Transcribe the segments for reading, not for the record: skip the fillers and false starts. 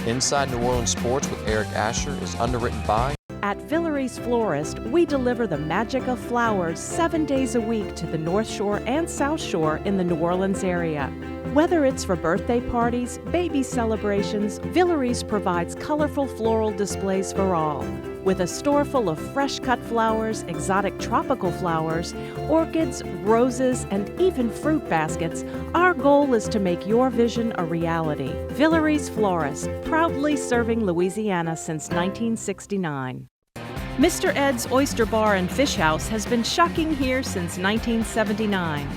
Inside New Orleans Sports with Eric Asher is underwritten by... At Villeries Florist, we deliver the magic of flowers 7 days a week to the North Shore and South Shore in the New Orleans area. Whether it's for birthday parties, baby celebrations, Villeries provides colorful floral displays for all. With a store full of fresh-cut flowers, exotic tropical flowers, orchids, roses, and even fruit baskets, our goal is to make your vision a reality. Villeries Florist, proudly serving Louisiana since 1969. Mr. Ed's Oyster Bar and Fish House has been shucking here since 1979.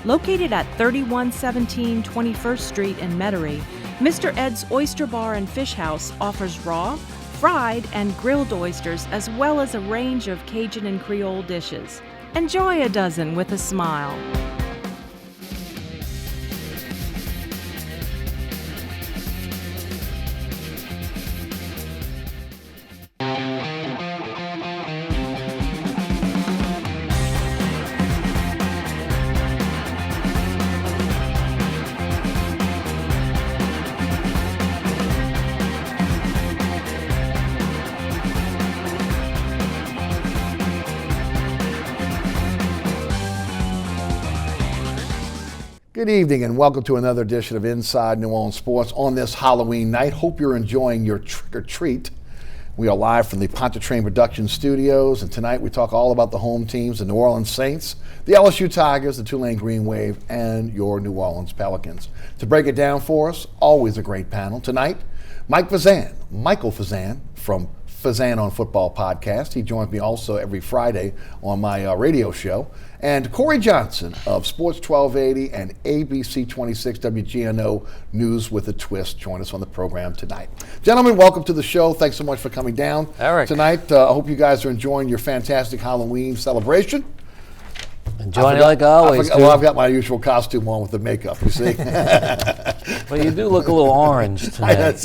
Located at 3117 21st Street in Metairie, Mr. Ed's Oyster Bar and Fish House offers raw, fried, and grilled oysters, as well as a range of Cajun and Creole dishes. Enjoy a dozen with a smile. Good evening and welcome to another edition of Inside New Orleans Sports on this Halloween night. Hope you're enjoying your trick or treat. We are live from the Pontchartrain Production Studios, and tonight we talk all about the home teams, the New Orleans Saints, the LSU Tigers, the Tulane Green Wave, and your New Orleans Pelicans. To break it down for us, always a great panel. Tonight, Michael Fazende from Fazende on Football podcast. He joins me also every Friday on my radio show. And Corey Johnson of Sports 1280 and ABC 26 WGNO News with a Twist join us on the program tonight. Gentlemen, welcome to the show. Thanks so much for coming down tonight. I hope you guys are enjoying your fantastic Halloween celebration. Enjoying it like always. I've got my usual costume on with the makeup, you see. Well, you do look a little orange tonight.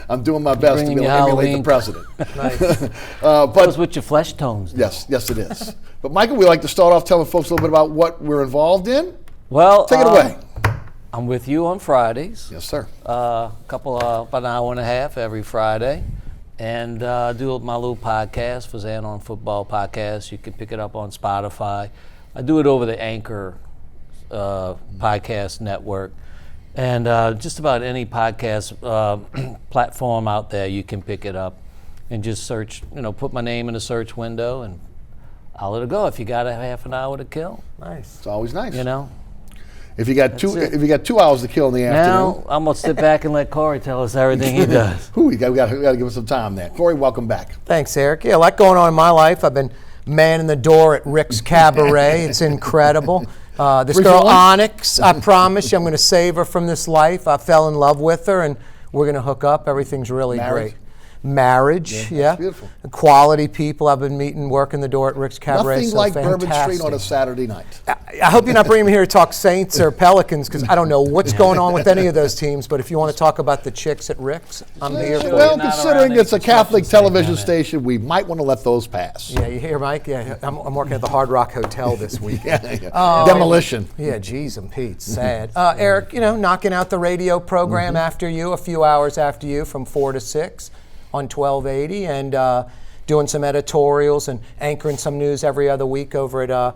I'm doing my best to be able to emulate the president. Nice. Goes with your flesh tones. Yes, it is. But Michael, we'd like to start off telling folks a little bit about what we're involved in. Well, take it away. I'm with you on Fridays. Yes, sir. About an hour and a half every Friday. And do my little podcast, Fazende on Football podcast. You can pick it up on Spotify. I do it over the Anchor podcast network. And just about any podcast platform out there, you can pick it up and just search, put my name in the search window and I'll let it go. If you got a half an hour to kill, nice. It's always nice. If you got 2 hours to kill in the afternoon. Now I'm gonna sit back and let Corey tell us everything he does. We got to give him some time there. Corey, welcome back. Thanks, Eric. Yeah, a lot going on in my life. I've been manning the door at Rick's Cabaret. It's incredible. This girl, Onyx, I promise you I'm going to save her from this life. I fell in love with her, and we're going to hook up. Everything's really great. Marriage, yeah. Beautiful. Quality people I've been meeting, working the door at Rick's Cabaret. Nothing like Bourbon Street on a Saturday night. I hope you're not bringing me here to talk Saints or Pelicans, because I don't know what's going on with any of those teams, but if you want to talk about the chicks at Rick's, I'm here for it. Well, considering it's a Catholic television station, we might want to let those pass. Yeah, you hear, Mike? Yeah, I'm working at the Hard Rock Hotel this week. Demolition. Yeah, geez and Pete, sad. Eric, knocking out the radio program after you, a few hours after you, from 4 to 6. On 1280, and doing some editorials and anchoring some news every other week over at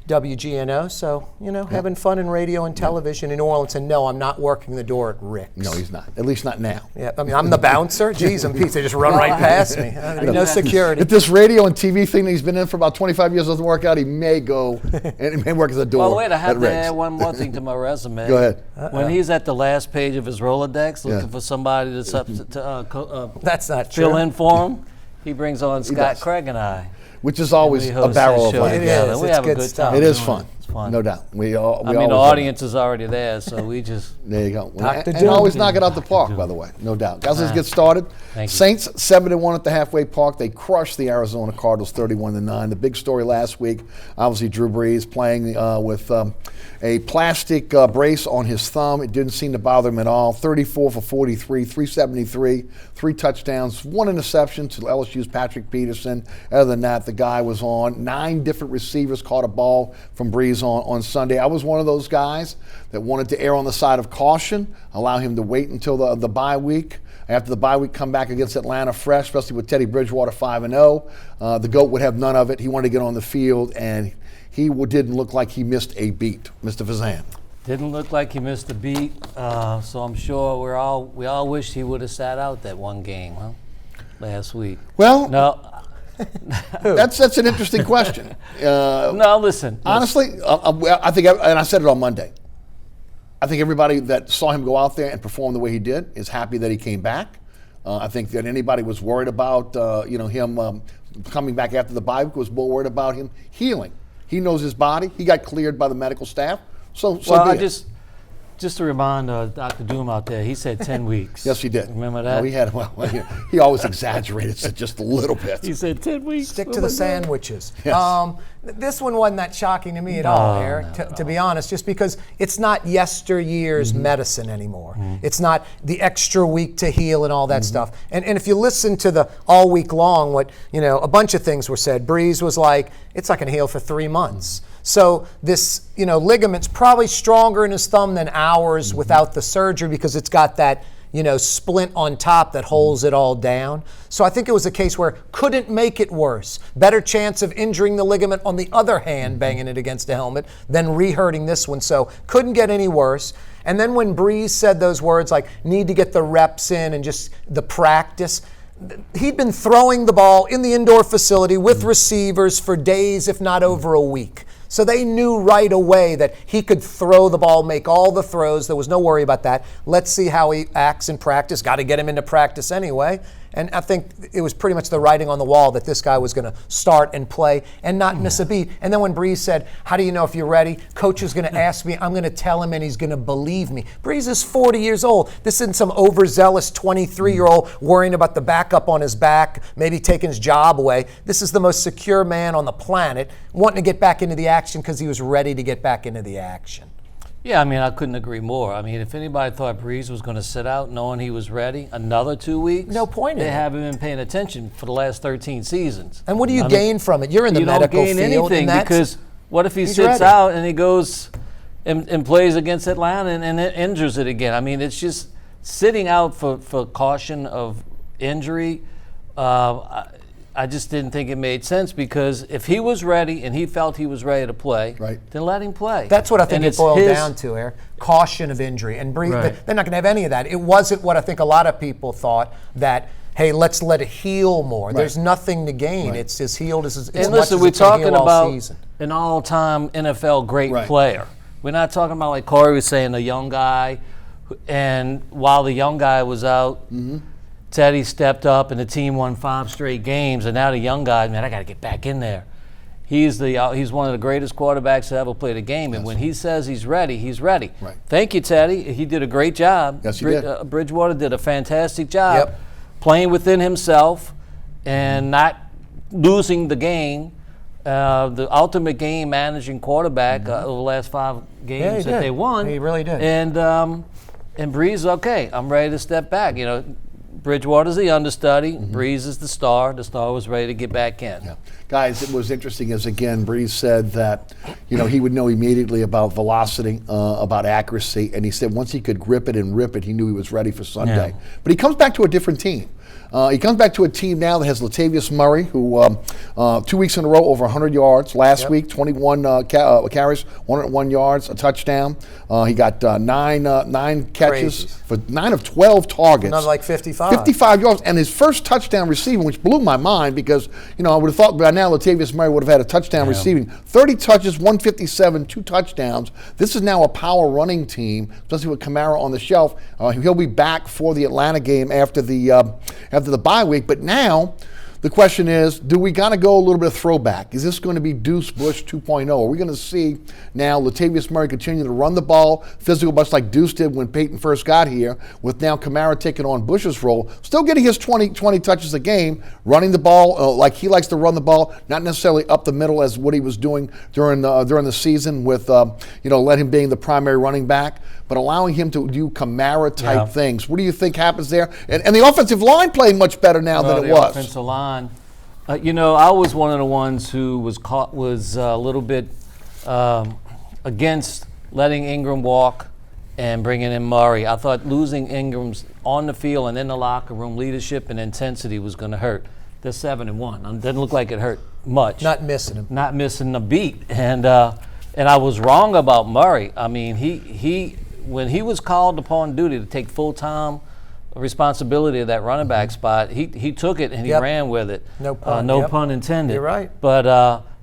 WGNO. So, having fun in radio and television in New Orleans. And no, I'm not working the door at Rick's. No, he's not. At least not now. Yeah, I mean, I'm the bouncer. Jeez, and Pete, they just run right past me. No security. If this radio and TV thing that he's been in for about 25 years doesn't work out, he may go and he may work as a door. Well, wait, I have to add one more thing to my resume. Go ahead. When he's at the last page of his Rolodex looking for somebody that's that's not true. Fill in for him, he brings on Scott Craig and I. Which is always a barrel of fun. It is. We have a good time. It is fun. It's fun. No doubt. The audience is already there, so we just there you go. And always knock it out the park, by the way. No doubt. Guys, let's get started. Saints 7-1 at the halfway park. They crushed the Arizona Cardinals 31-9. The big story last week, obviously Drew Brees playing with a plastic brace on his thumb. It didn't seem to bother him at all. 34 for 43, 373, 3 touchdowns, 1 interception to LSU's Patrick Peterson. Other than that, the guy was on. 9 different receivers caught a ball from Brees on Sunday. I was one of those guys that wanted to err on the side of caution, allow him to wait until the bye week. After the bye week, come back against Atlanta fresh, especially with Teddy Bridgewater 5-0. The GOAT would have none of it. He wanted to get on the field, and he didn't look like he missed a beat. Mr. Fazende. Didn't look like he missed a beat, so I'm sure we all wished he would have sat out that one game, huh? Last week. Well, no. that's an interesting question. No, listen. Honestly, I think, and I said it on Monday, I think everybody that saw him go out there and perform the way he did is happy that he came back. I think that anybody was worried about him coming back after the bye week was more worried about him healing. He knows his body. He got cleared by the medical staff. So well, just to remind Dr. Doom out there, he said 10 weeks. Yes, he did. Remember that? No, he always exaggerated it just a little bit. He said 10 weeks. Stick to the sandwiches. Yes. This one wasn't that shocking to me at all, Eric, to be honest, just because it's not yesteryear's medicine anymore. It's not the extra week to heal and all that stuff. And if you listen to the all week long, a bunch of things were said. Breeze was like, it's not going to heal for 3 months. So this, ligament's probably stronger in his thumb than ours without the surgery because it's got that, splint on top that holds it all down. So I think it was a case where couldn't make it worse. Better chance of injuring the ligament on the other hand, banging it against the helmet, than re-hurting this one. So couldn't get any worse. And then when Breeze said those words like, need to get the reps in and just the practice, he'd been throwing the ball in the indoor facility with receivers for days, if not over a week. So they knew right away that he could throw the ball, make all the throws. There was no worry about that. Let's see how he acts in practice. Got to get him into practice anyway. And I think it was pretty much the writing on the wall that this guy was going to start and play and not miss a beat. And then when Breeze said, how do you know if you're ready? Coach is going to ask me. I'm going to tell him and he's going to believe me. Breeze is 40 years old. This isn't some overzealous 23-year-old worrying about the backup on his back, maybe taking his job away. This is the most secure man on the planet, wanting to get back into the action because he was ready to get back into the action. Yeah, I couldn't agree more. If anybody thought Breeze was going to sit out knowing he was ready another 2 weeks, no point in it. They haven't been paying attention for the last 13 seasons. And what do you gain from it? You're in the medical field. You don't gain anything because what if he sits ready out and he goes and plays against Atlanta and it injures it again? It's just sitting out for caution of injury. I just didn't think it made sense because if he was ready and he felt he was ready to play, then let him play. That's what I think it boiled down to, Eric. Caution of injury. And Breeze, they're not going to have any of that. It wasn't what I think a lot of people thought that, hey, let's let it heal more. Right. There's nothing to gain. It's as healed as and listen, we're talking about an all-time NFL great player. We're not talking about, like Corey was saying, a young guy. And while the young guy was out, Teddy stepped up and the team won 5 straight games, and now the young guy, man, I got to get back in there. He's one of the greatest quarterbacks to ever play the game, and when he says he's ready, he's ready. Right. Thank you, Teddy. He did a great job. Yes, he did. Bridgewater did a fantastic job playing within himself and not losing the game. The ultimate game managing quarterback over the last 5 games that they won. He really did. And Breeze, okay, I'm ready to step back. Bridgewater's the understudy. Breeze is the star. The star was ready to get back in. Yeah. Guys, it was interesting as, again, Breeze said that, he would know immediately about velocity, about accuracy, and he said once he could grip it and rip it, he knew he was ready for Sunday. Yeah. But he comes back to a different team. He comes back to a team now that has Latavius Murray, who 2 weeks in a row over 100 yards. Last week, 21 carries, 101 yards, a touchdown. He got nine catches for 9 of 12 targets. Another like 55. 55 yards, and his first touchdown receiving, which blew my mind because, I would have thought by now Latavius Murray would have had a touchdown receiving. 30 touches, 157, 2 touchdowns. This is now a power running team, especially with Kaare on the shelf. He'll be back for the Atlanta game after the bye week, but now the question is, do we got to go a little bit of throwback? Is this going to be Deuce Bush 2.0? Are we going to see now Latavius Murray continue to run the ball, physical, much like Deuce did when Peyton first got here, with now Kaare taking on Bush's role, still getting his 20 touches a game, running the ball like he likes to run the ball, not necessarily up the middle as what he was doing during the season with, let him being the primary running back, but allowing him to do Kaare-type things. What do you think happens there? And the offensive line playing much better now than it was. The offensive line. I was one of the ones who was a little bit against letting Ingram walk and bringing in Murray. I thought losing Ingram's on the field and in the locker room, leadership and intensity was going to hurt. They're 7-1. It doesn't look like it hurt much. Not missing him. Not missing a beat. And I was wrong about Murray. I mean, he when he was called upon duty to take full-time responsibility of that running back spot, he took it and he ran with it. No pun. Pun intended. You're right. But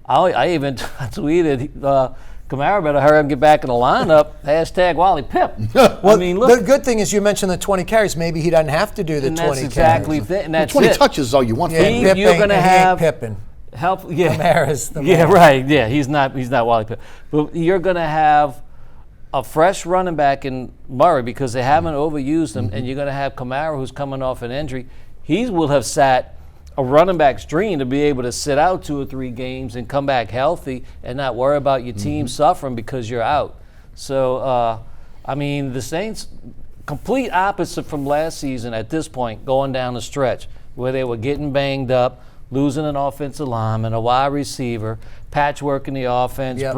I even tweeted, Kamara better hurry up and get back in the lineup. # Wally Pip. Well, I mean, look. the good thing is you mentioned the 20 carries. Maybe he doesn't have to do the and 20 that's exactly carries. and that's 20 it. touches is all you want from him. Pip You're ain't- going to he ain't have Pippen. help. Yeah, Kamara's the yeah, man. right. Yeah, he's not Wally Pip. But you're going to have a fresh running back in Murray because they haven't overused him, and you're going to have Kamara who's coming off an injury. He will have sat a running back's dream to be able to sit out 2 or 3 games and come back healthy and not worry about your team suffering because you're out. So, I mean, the Saints, complete opposite from last season at this point, going down the stretch, where they were getting banged up, losing an offensive lineman, a wide receiver, patchwork in the offense. Yep.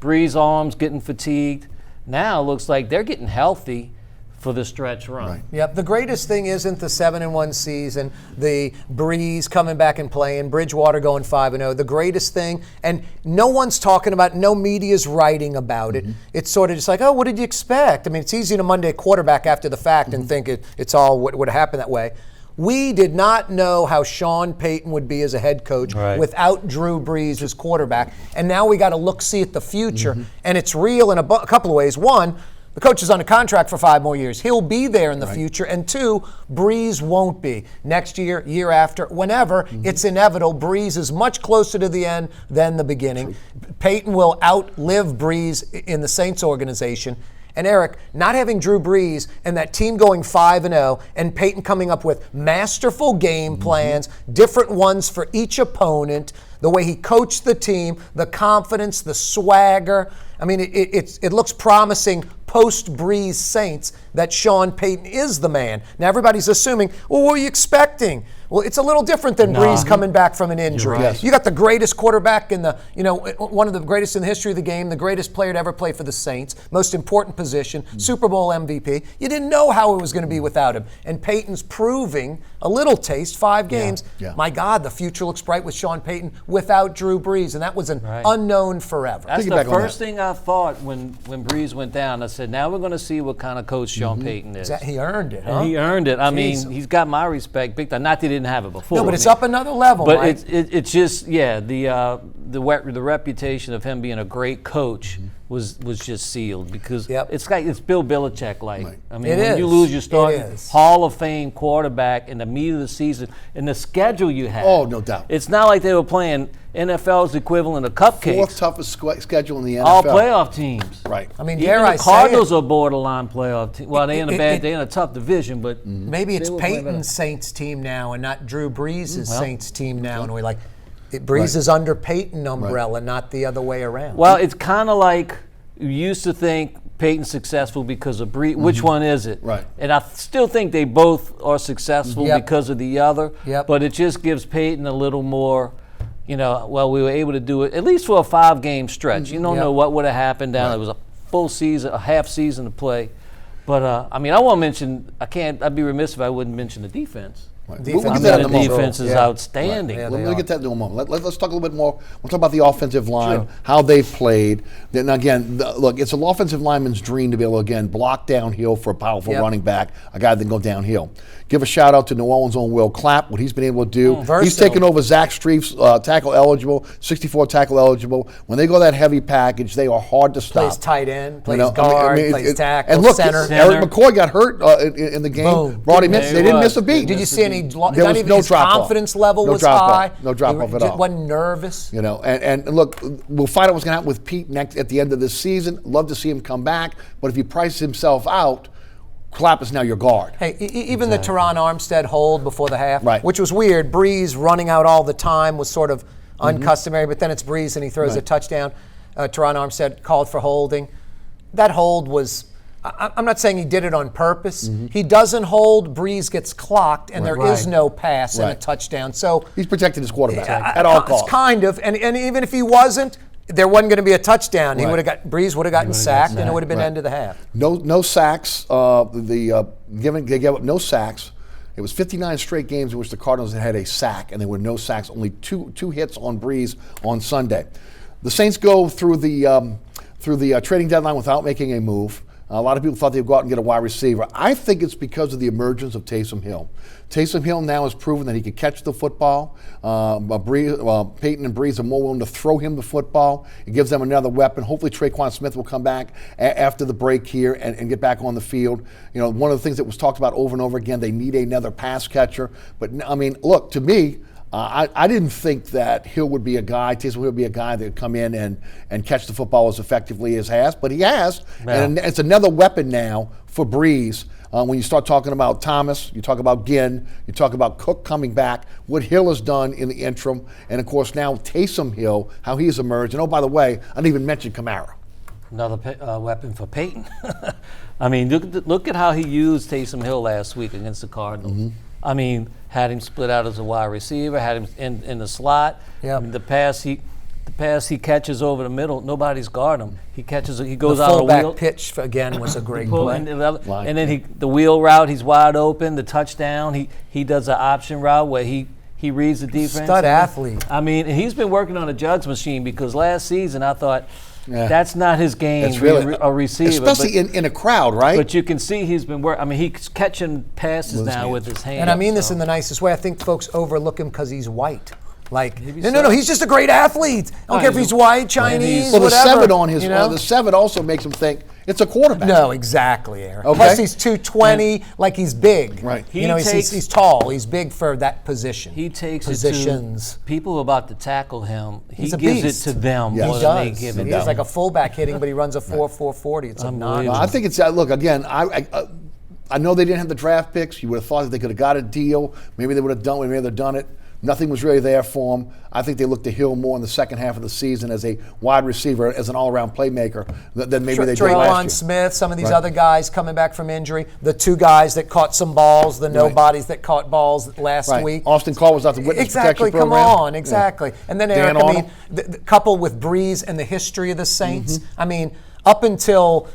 Breeze arms getting fatigued. Now it looks like they're getting healthy for the stretch run. Right. Yep. The greatest thing isn't the 7-1 season, the Breeze coming back and playing, Bridgewater going 5-0. The greatest thing, and no one's talking about, no media's writing about it. It's sort of just like, oh, what did you expect? I mean, it's easy to Monday quarterback after the fact and think it's all what would happen that way. We did not know how Sean Payton would be as a head coach without Drew Brees as quarterback. And now we got to see at the future. And it's real in a couple of ways. One, the coach is under contract for 5 more years. He'll be there in the future. And 2, Brees won't be. Next year, year after, whenever, it's inevitable. Brees is much closer to the end than the beginning. Payton will outlive Brees in the Saints organization. And Eric, not having Drew Brees and that team going 5-0 and Peyton coming up with masterful game plans, different ones for each opponent, the way he coached the team, the confidence, the swagger. I mean, it looks promising post-Brees Saints that Sean Payton is the man. Now everybody's assuming, well, what were you expecting? Well, it's a little different than Brees coming back from an injury. Right. Yes. You got the greatest quarterback in the, one of the greatest in the history of the game, the greatest player to ever play for the Saints, most important position, Super Bowl MVP. You didn't know how it was going to be without him. And Peyton's proving a little taste, 5 games. Yeah. My God, the future looks bright with Sean Payton without Drew Brees, and that was an unknown forever. That's the first thing I thought when Brees went down. I said, now we're going to see what kind of coach Sean Payton is. He earned it, huh? And he earned it. I mean, Jeez. he's got my respect big time. Not that he didn't have it before. No, but it's up another level, But Mike. it's just, the reputation of him being a great coach was just sealed because it's Bill Belichick like. Right. I mean, It when is. you lose your starting It is. Hall of Fame quarterback in the meat of the season and the schedule you have. Oh, no doubt. It's not like they were playing NFL's equivalent of cupcakes. 4th toughest schedule in the NFL. All playoff teams. Right. I mean, Even dare I the say Cardinals it, are borderline playoff team. Well, they're in a tough division, but maybe it's they were playing Peyton's better. Saints team now and not Drew Brees' Well. Saints team now. And we're like, Brees is under Peyton umbrella, not the other way around. Well, it's kind of like you used to think Peyton's successful because of Brees. Which one is it? Right. And I still think they both are successful because of the other. Yep. But it just gives Peyton a little more, we were able to do it at least for a 5-game stretch. You don't know what would have happened down. It was a full season, a half season to play. But I want to mention. I'd be remiss if I wouldn't mention the defense. Right. Defense. We'll I get mean, that in a the moment. defense is outstanding. Yeah, We'll get that in a moment. Let's talk a little bit more. We'll talk about the offensive line, how they've played. Then again, look, it's an offensive lineman's dream to be able to, again, block downhill for a powerful running back, a guy that can go downhill. Give a shout out to New Orleans' own Will Clapp, what he's been able to do. He's Versatile. taken over Zach Streif's tackle eligible, 64 tackle eligible. When they go that heavy package, they are hard to stop. Plays tight end, plays You know, guard, plays tackle, and look, center. Eric McCoy got hurt in the game. Boom. Brought him in. They didn't miss a beat. Did you see any? There Not was even no his drop-off. confidence level No was drop-off. high. No drop-off at all. Wasn't nervous. And look, we'll find out what's going to happen with Pete next at the end of this season. Love to see him come back, but if he prices himself out, Clapp is now your guard. Hey, even the Teron Armstead hold before the half, Right. which was weird. Breeze running out all the time was sort of uncustomary, but then it's Breeze and he throws a touchdown. Teron Armstead called for holding. That hold was, I'm not saying he did it on purpose. He doesn't hold, Breeze gets clocked, and there is no pass and a touchdown. So He's protecting his quarterback at all costs. kind of, and even if he wasn't, there wasn't going to be a touchdown. Right. Breeze would have gotten sacked, and it would have been end of the half. No sacks. They gave up no sacks. It was 59 straight games in which the Cardinals had a sack, and there were no sacks. Only two hits on Breeze on Sunday. The Saints go through the trading deadline without making a move. A lot of people thought they'd go out and get a wide receiver. I think it's because of the emergence of Taysom Hill. Taysom Hill now has proven that he can catch the football. Peyton and Breeze are more willing to throw him the football. It gives them another weapon. Hopefully Traquan Smith will come back after the break here and get back on the field. You know, one of the things that was talked about over and over again, they need another pass catcher. But, I mean, look, to me, I didn't think that Hill would be a guy, Taysom Hill would be a guy that would come in and catch the football as effectively as has, but he has. Yeah. And it's another weapon now for Breeze. When you start talking about Thomas, you talk about Ginn, you talk about Cook coming back, what Hill has done in the interim, and of course now Taysom Hill, how he's emerged. And oh, by the way, I didn't even mention Kaare. Another weapon for Peyton. I mean, look at how he used Taysom Hill last week against the Cardinals. Mm-hmm. I mean, had him split out as a wide receiver, had him in the slot. Yep. I mean, the pass he catches over the middle, nobody's guarding him. He goes the out of the fullback wheel. pitch again was a great play. And then the wheel route, he's wide open. The touchdown, he does an option route where he reads the defense. Stud athlete. I mean, he's been working on a judge machine because last season I thought that's not his game. That's really a receiver, especially in a crowd, right? But you can see he's been working. I mean, he's catching passes now with his hands. And I mean this in the nicest way. I think folks overlook him because he's white. Like, no, he's just a great athlete. I don't care if he's white, Chinese, whatever. Well, the 7 also makes him think it's a quarterback. No, exactly, Eric. Okay. Plus he's 220, like he's big. Right. He's tall. He's big for that position. He takes positions. It to people about to tackle him. He He's a gives beast. it to them more than they give it. He's like a fullback hitting, but he runs a 4.40. It's unbelievable. I think it's look again. I know they didn't have the draft picks. You would have thought that they could have got a deal. Maybe they would have done it. Nothing was really there for him. I think they looked to Hill more in the second half of the season as a wide receiver, as an all-around playmaker than maybe they did last year. Traquan Smith, some of these other guys coming back from injury, the 2 guys that caught some balls, the nobodies that caught balls last week. Austin Call was out the witness protection program. Come on, exactly. Yeah. And then Eric, I mean, coupled with Breeze and the history of the Saints, I mean, up until,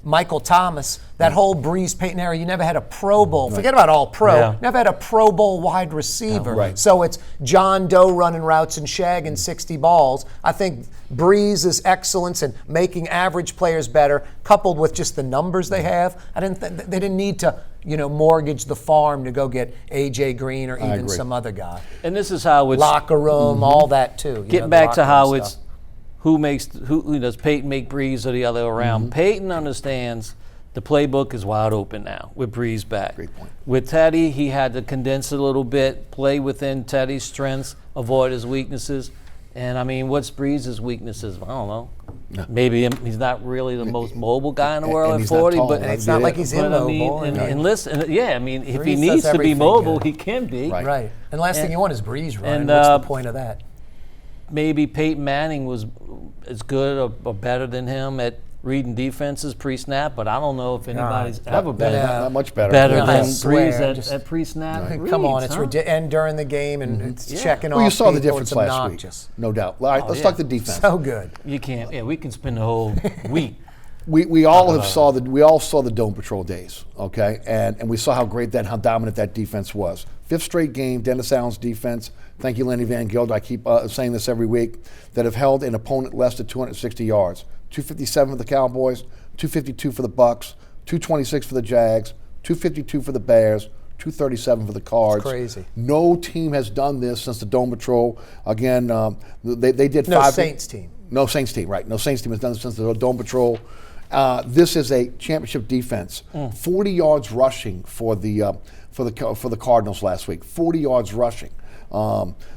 Michael Thomas, that whole Breeze Peyton era, you never had a Pro Bowl. Forget about all pro. Yeah. Never had a Pro Bowl wide receiver. Right. So it's John Doe running routes and shagging 60 balls. I think Breeze's excellence in making average players better, coupled with just the numbers they have, they didn't need to, mortgage the farm to go get A.J. Green or even some other guy. And this is how it's locker room, all that too. Getting back to how it's who does Peyton make Breeze or the other around. Mm-hmm. Peyton understands the playbook is wide open now with Breeze back. Great point. With Teddy, he had to condense it a little bit, play within Teddy's strengths, avoid his weaknesses. And I mean, what's Breeze's weaknesses? I don't know. No. Maybe he's not really the most mobile guy in the world at 40, but it's not like he's immobile. And listen, if he needs to be mobile, he can be. Right. And last thing you want is Breeze running. What's the point of that? Maybe Peyton Manning was as good or better than him at reading defenses pre-snap, but I don't know if anybody's ever been not much better than Breeze at pre-snap. Right. Come on, it's ridiculous. And during the game, and it's checking off. Well, you saw the people, difference last week, no doubt. All right, let's talk the defense. So good. You can't. Yeah, we can spend the whole week. We all saw the Dome Patrol days, okay, and we saw how great how dominant that defense was. 5th straight game, Dennis Allen's defense. Thank you, Lenny Van Gilde. I keep saying this every week, that have held an opponent less than 260 yards. 257 for the Cowboys, 252 for the Bucks, 226 for the Jags, 252 for the Bears, 237 for the Cards. It's crazy. No team has done this since the Dome Patrol. Again, they did no 5. Saints team. No Saints team, right? No Saints team has done this since the Dome Patrol. This is a championship defense. 40 yards rushing for the Cardinals last week. 40 yards rushing.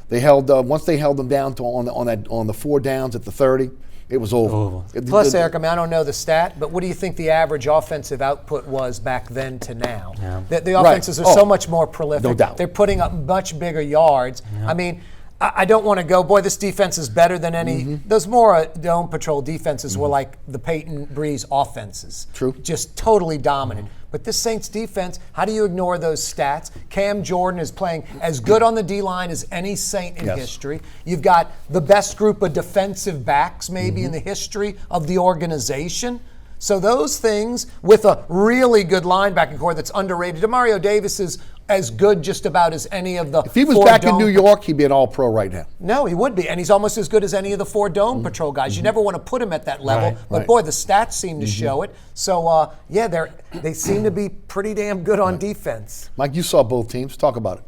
They held once they held them down to on the 4 downs at the 30. It was over. Plus, Eric, I don't know the stat, but what do you think the average offensive output was back then to now? Yeah. The offenses are so much more prolific. No doubt. They're putting up much bigger yards. Yeah. I mean, I don't want to go, boy, this defense is better than any. Those more dome patrol defenses were like the Peyton Breeze offenses. True. Just totally dominant. But this Saints defense, how do you ignore those stats? Cam Jordan is playing as good on the D-line as any Saint in history. You've got the best group of defensive backs maybe in the history of the organization. So those things, with a really good linebacking core that's underrated. Demario Davis is as good just about as any of the. If he was back in New York, he'd be an all-pro right now. No, he would be, and he's almost as good as any of the 4 Dome Patrol guys. You never want to put him at that level, but boy, the stats seem to show it. So they seem to be pretty damn good on defense. Mike, you saw both teams. Talk about it.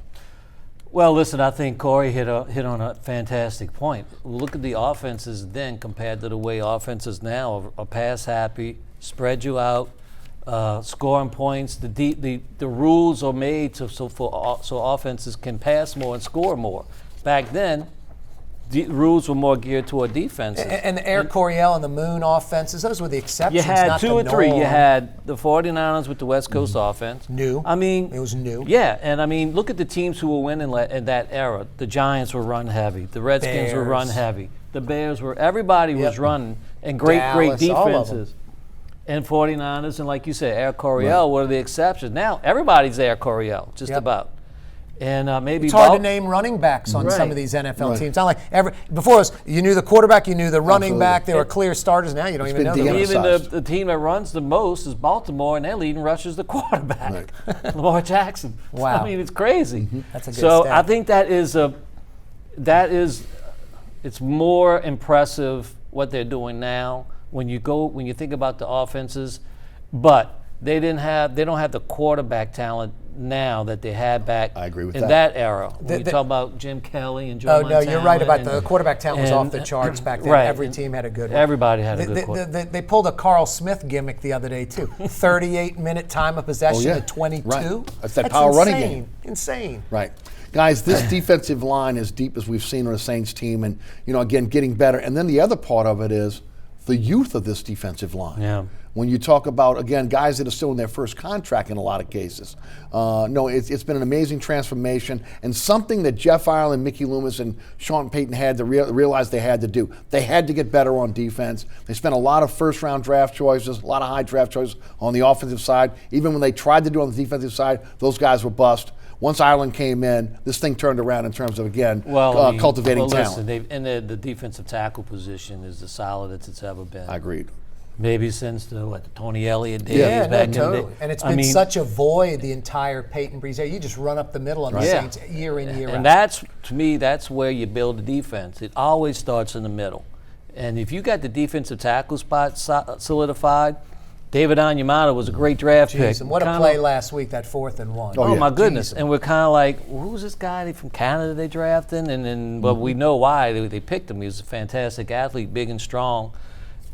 Well, listen, I think Corey hit on a fantastic point. Look at the offenses then compared to the way offenses now are pass happy, spread you out, scoring points. The rules are made so offenses can pass more and score more. Back then, the rules were more geared toward defense. And the Air Coryell and the Moon offenses, those were the exceptions. You had not 2 the or 3. norm. You had the 49ers with the West Coast offense. New. I mean, it was new. Yeah, and I mean, look at the teams who were winning in that era. The Giants were run heavy. The Redskins were run heavy. The Bears were. Everybody was running, and great Dallas, defenses. And 49ers, and like you said, Air Coryell were the exceptions. Now everybody's Air Coryell, just about. And maybe it's hard to name running backs on some of these NFL teams. Not like before, you knew the quarterback, you knew the running back. They were clear starters. Now you don't even know them. Even the team that runs the most is Baltimore, and their leading rusher is the quarterback, Lamar Jackson. Wow, I mean, it's crazy. That's a good so stat. I think it's more impressive what they're doing now when you think about the offenses, but they don't have the quarterback talent now that they had back in that era. When you talk about Jim Kelly and Joe Montana. No, you're right about the quarterback talent was off the charts back then. Right. Every team had a good one. Everybody had a good quarterback. They pulled a Carl Smith gimmick the other day, too. 38-minute time of possession at 22. Right. That's that power running game. Insane. Right. Guys, this defensive line is deep as we've seen on the Saints team, and, again, getting better. And then the other part of it is the youth of this defensive line. Yeah. When you talk about, again, guys that are still in their first contract in a lot of cases. It's been an amazing transformation and something that Jeff Ireland, Mickey Loomis, and Sean Payton had to realize they had to do. They had to get better on defense. They spent a lot of first-round draft choices, a lot of high draft choices on the offensive side. Even when they tried to do it on the defensive side, those guys were bust. Once Ireland came in, this thing turned around in terms of, again, cultivating talent. Listen, the defensive tackle position is the solidest it's ever been. I agreed. Maybe since the Tony Elliott days back in the day. And it's been such a void the entire Peyton Breeze era. You just run up the middle on the Saints year in, year out. And to me, that's where you build a defense. It always starts in the middle. And if you got the defensive tackle spot solidified, David Onyemata was a great draft pick. And what a play last week, that 4th and 1. Oh my goodness. And we're kind of like, who's this guy from Canada they drafted? But we know why they picked him. He was a fantastic athlete, big and strong.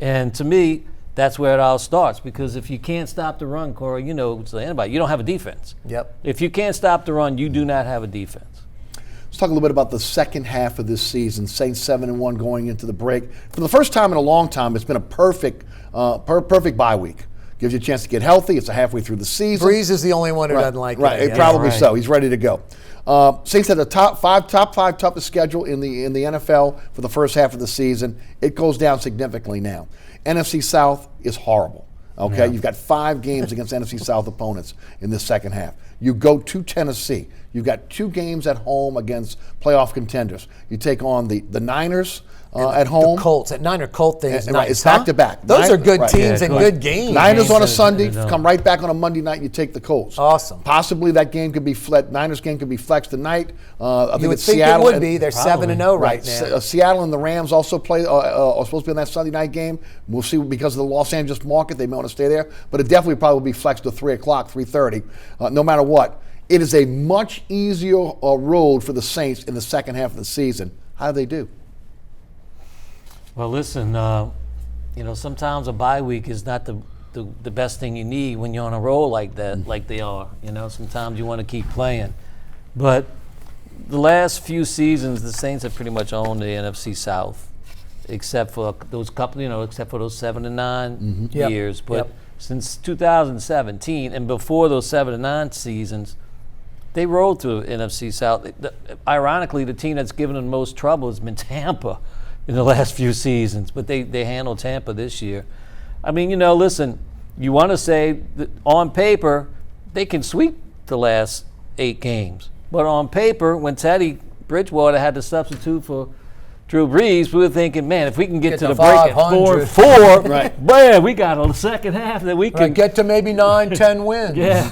And to me, that's where it all starts, because if you can't stop the run, Corey, you don't have a defense. Yep. If you can't stop the run, you do not have a defense. Let's talk a little bit about the second half of this season. Saints 7-1 going into the break. For the first time in a long time, it's been a perfect bye week. Gives you a chance to get healthy. It's halfway through the season. Breeze is the only one who doesn't like that. Probably so. He's ready to go. Saints had the top five toughest schedule in the NFL for the first half of the season. It goes down significantly now. NFC South is horrible. Okay, yeah. You've got 5 games against NFC South opponents in the second half. You go to Tennessee. You've got 2 games at home against playoff contenders. You take on the Niners at home. The Colts. That Niner-Colt thing is nice. It's back-to-back. Those are good teams and good games. Niners on a Sunday, come right back on a Monday night, you take the Colts. Awesome. Possibly that game could be Niners game could be flexed tonight. I think you would it's think Seattle. It would be. They're 7-0 right now. Seattle and the Rams also are supposed to be in that Sunday night game. We'll see, because of the Los Angeles market, they may want to stay there. But it definitely probably be flexed to 3 o'clock, 3:30, no matter what. It is a much easier road for the Saints in the second half of the season. How do they do? Well, listen, sometimes a bye week is not the best thing you need when you're on a roll like that, like they are. Sometimes you want to keep playing. But the last few seasons, the Saints have pretty much owned the NFC South, except for those couple, except for those 7 and 9 years. But since 2017, and before those 7 and 9 seasons, they rolled through NFC South. Ironically, the team that's given them the most trouble has been Tampa in the last few seasons, but they handled Tampa this year. I mean, listen, you want to say that on paper they can sweep the last 8 games, but on paper, when Teddy Bridgewater had to substitute for Drew Brees, we were thinking, man, if we can get to the break at 4-4, right. Man, we got a second half that we can get to maybe 9-10 wins. Yeah.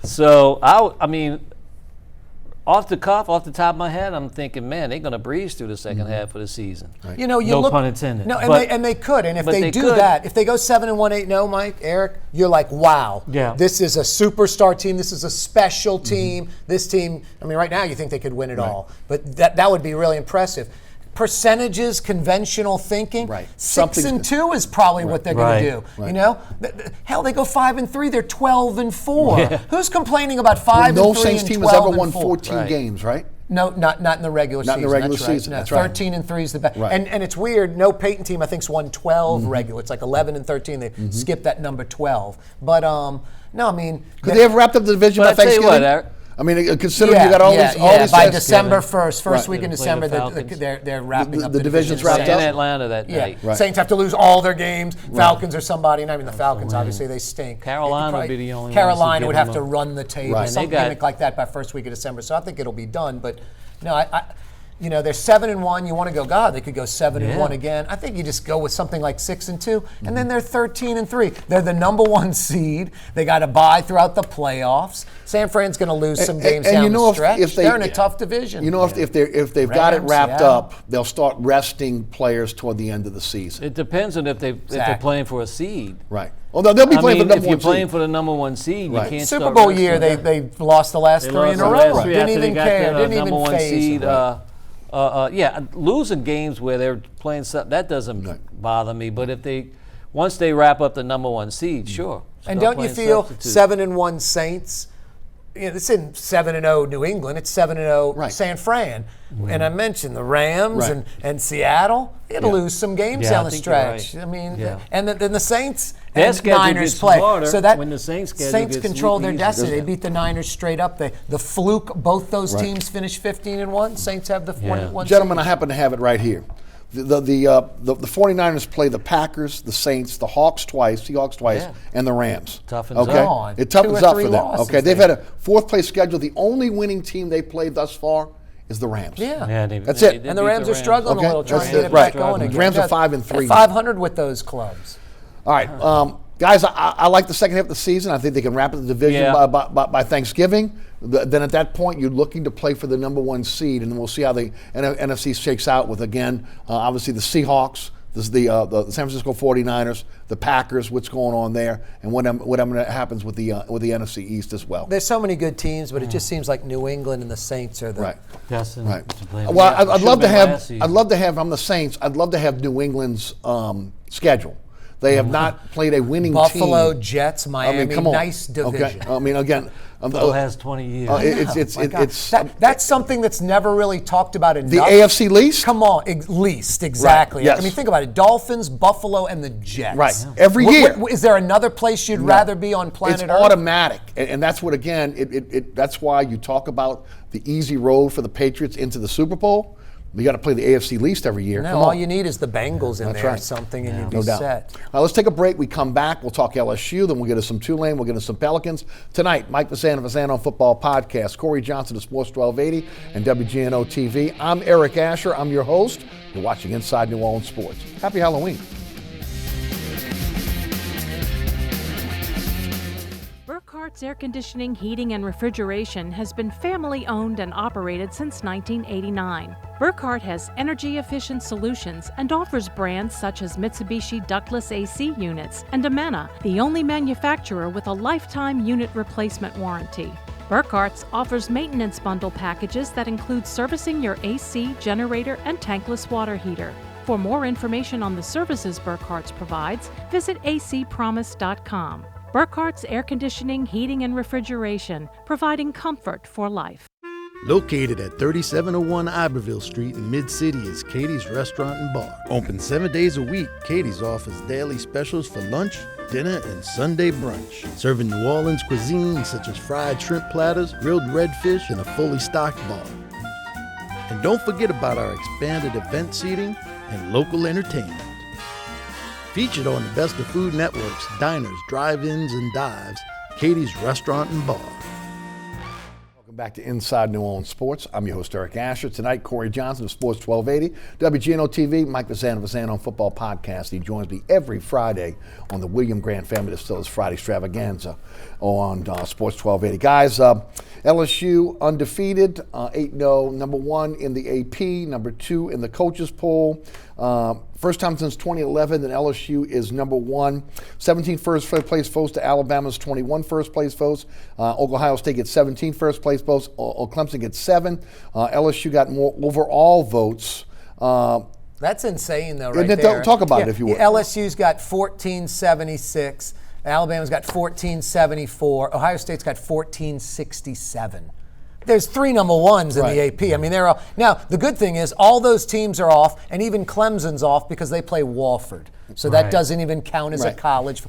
So I mean, off the top of my head, I'm thinking, man, they're going to breeze through the second half of the season. Right. No pun intended. No, and they could. And if they do that, if they go 7-1, 8-0, Mike, Eric, you're like, wow, this is a superstar team. This is a special team. This team, I mean, right now you think they could win it all, but that would be really impressive. Percentages, conventional thinking. Right. 6-2 is probably what they're going to do. Right. Hell, they go 5-3. They're 12-4. Yeah. Who's complaining about 5-3? No Saints team has ever won 14 games, right? No, not in the regular season. Not in the regular That's season. Right. No, That's right. 13-3 is the best. Right. And it's weird. No Peyton team, I think, has won 12 regular. It's like 11-13. They skipped that number 12. But no, I mean, could they have wrapped up the division by Thanksgiving? Tell you what, Eric, I mean, considering you got all these by December 1st, first week in Play December, the they're wrapping up the division's wrapped in up. Atlanta that night. Right. Saints have to lose all their games. Falcons or somebody, and I mean the Falcons, obviously they stink. Carolina would be the only ones Carolina who would give have them to run the table, Right. some gimmick like that by first week of December. So I think it'll be done. But no, they're 7-1. You want to go, God, they could go 7-1 again. I think you just go with something like 6-2, and then they're 13-3. They're the number 1 seed. They got to bye throughout the playoffs. San Fran's going to lose some games down the stretch. If they're in a tough division. If they've got it wrapped up, they'll start resting players toward the end of the season. It depends on if they're playing for a seed. Right. Well, they'll be playing for the number 1 seed. If you're playing for the number 1 seed, you can't Super start Bowl resting. year, they lost the last 3 in a row. Didn't even care. Didn't even phase them. Losing games where they're playing something, that doesn't bother me. But once they wrap up the number 1 seed, sure. And don't you feel 7-1 Saints? It's in 7-0 New England. It's 7-0 San Fran. And I mentioned the Rams and Seattle. It'll lose some games down the stretch. I mean, and then the Saints and Niners play. So that when the Saints control their destiny. They beat the Niners straight up. The fluke. Both those teams finished 15-1. Saints have the 41. Gentlemen, I happen to have it right here. The 49ers play the Packers, the Saints, the Seahawks twice, and the Rams. Toughens up. It toughens up for them. Okay, they've had a 4th place schedule. The only winning team they played thus far is the Rams. That's it. And the Rams are struggling a little, trying to get it back going again. The Rams are 5-3. 500 with those clubs. All right, guys. I like the second half of the season. I think they can wrap up the division by Thanksgiving. Then at that point, you're looking to play for the number 1 seed, and then we'll see how the NFC shakes out with, again, obviously the Seahawks, the San Francisco 49ers, the Packers, what's going on there, and what happens with the NFC East as well. There's so many good teams, but it just seems like New England and the Saints are the right. Well, I'd love to have. I'm the Saints. I'd love to have New England's schedule. They have not played a winning Buffalo, team. Jets, Miami, I mean, come on. nice division. Okay. I mean, again, Buffalo has 20 years. That's something that's never really talked about enough. The AFC least? Come on, least, exactly. Right. Yes. I mean, think about it. Dolphins, Buffalo, and the Jets. Right. Every year. Is there another place you'd rather be on planet Earth? It's automatic. And that's what, again, that's why you talk about the easy road for the Patriots into the Super Bowl. You got to play the AFC least every year. No, all you need is the Bengals in there or something, and you'd be set. Let's take a break. We come back. We'll talk LSU. Then we'll get to some Tulane. We'll get to some Pelicans. Tonight, Mike Fazende of Fazende on Football Podcast. Corey Johnson of Sports 1280 and WGNO-TV. I'm Eric Asher. I'm your host. You're watching Inside New Orleans Sports. Happy Halloween. BURKHARTT's Air Conditioning, Heating, and Refrigeration has been family-owned and operated since 1989. BURKHARTT has energy-efficient solutions and offers brands such as Mitsubishi ductless AC units and Amana, the only manufacturer with a lifetime unit replacement warranty. BURKHARTT offers maintenance bundle packages that include servicing your AC, generator, and tankless water heater. For more information on the services BURKHARTT provides, visit acpromise.com. BURKHARTT's Air Conditioning, Heating, and Refrigeration, providing comfort for life. Located at 3701 Iberville Street in Mid-City is Katie's Restaurant and Bar. Open 7 days a week, Katie's offers daily specials for lunch, dinner, and Sunday brunch. Serving New Orleans cuisine such as fried shrimp platters, grilled redfish, and a fully stocked bar. And don't forget about our expanded event seating and local entertainment. Featured on the Best of Food Network's diners, drive-ins, and dives, Katie's Restaurant and Bar. Welcome back to Inside New Orleans Sports. I'm your host, Eric Asher. Tonight, Corey Johnson of Sports 1280, WGNO-TV, Mike Fazende of Fazende on Football Podcast. He joins me every Friday on the William Grant Family Distillers Friday Extravaganza on Sports 1280. Guys, LSU undefeated, 8-0, number one in the AP, number two in the coaches poll. First time since 2011 that LSU is number one. 17 first place votes to Alabama's 21 first place votes. Ohio State gets 17 first place votes. Clemson gets 7. LSU got more overall votes. That's insane, though, right there. Talk about it, if you would. LSU's got 1476. Alabama's got 1474. Ohio State's got 1467. There's 3 number ones in the AP. I mean, they're all. Now, the good thing is all those teams are off, and even Clemson's off because they play Wofford. So that doesn't even count as a college.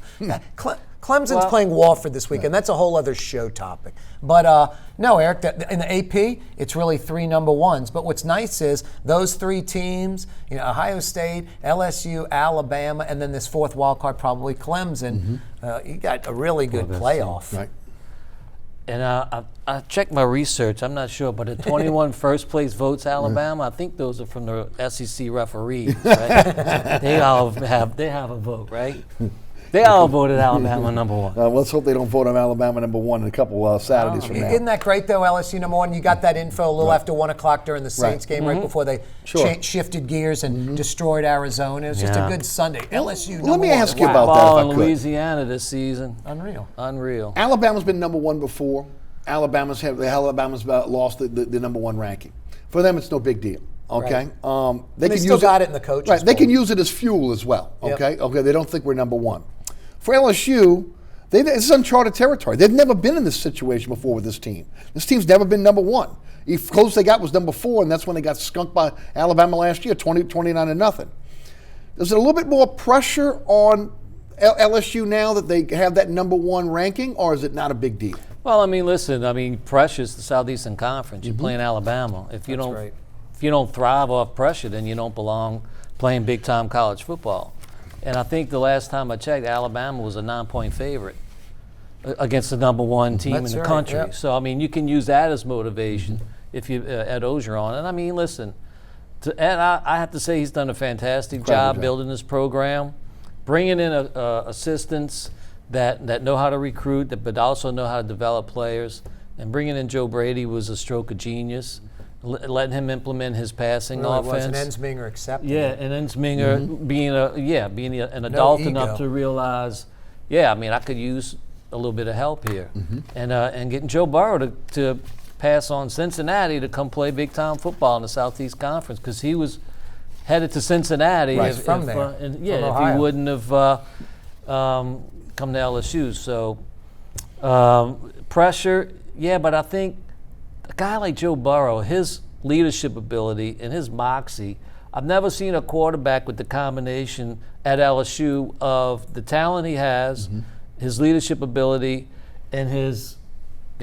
Clemson's playing Wofford this weekend. That's a whole other show topic. But no, Eric, in the AP, it's really 3 number ones. But what's nice is those 3 teams, Ohio State, LSU, Alabama, and then this fourth wild card, probably Clemson. You got a really good playoff. Right. And I checked my research. I'm not sure, but the 21 first place votes Alabama. I think those are from the SEC referees. Right? They have a vote, right? They all voted Alabama number one. Let's hope they don't vote on Alabama number one in a couple Saturdays from now. Isn't that great, though, LSU number one? You got that info a little after 1 o'clock during the Saints game, right before they shifted gears and destroyed Arizona. It was just a good Sunday. LSU number one. Let me ask you about that, if I in could. Louisiana this season. Unreal. Alabama's been number one before. Alabama's lost the number one ranking. For them, it's no big deal. Okay, they still got it in the coaches. Right, they can use it as fuel as well. Okay, they don't think we're number one. For LSU, this is uncharted territory. They've never been in this situation before with this team. This team's never been number one. The closest they got was number 4, and that's when they got skunked by Alabama last year, 29-0. Is it a little bit more pressure on LSU now that they have that number one ranking, or is it not a big deal? Well, I mean, listen. Pressure's the Southeastern Conference. You're playing Alabama. If you don't thrive off pressure, then you don't belong playing big-time college football. And I think the last time I checked, Alabama was a 9-point favorite against the number one team in the country. Yep. So, I mean, you can use that as motivation if you Ed Ogeron. And, I mean, listen, Ed, I have to say he's done a fantastic job building this program, bringing in assistants that know how to recruit, but also know how to develop players. And bringing in Joe Brady was a stroke of genius. Letting him implement his passing offense. And Ensminger accepting. Yeah, and Ensminger being an adult enough to realize, I could use a little bit of help here, and getting Joe Burrow to pass on Cincinnati to come play big time football in the Southeast Conference because he was headed to Cincinnati if he wouldn't have come to LSU. So pressure, but I think. A guy like Joe Burrow, his leadership ability and his moxie, I've never seen a quarterback with the combination at LSU of the talent he has, his leadership ability, and his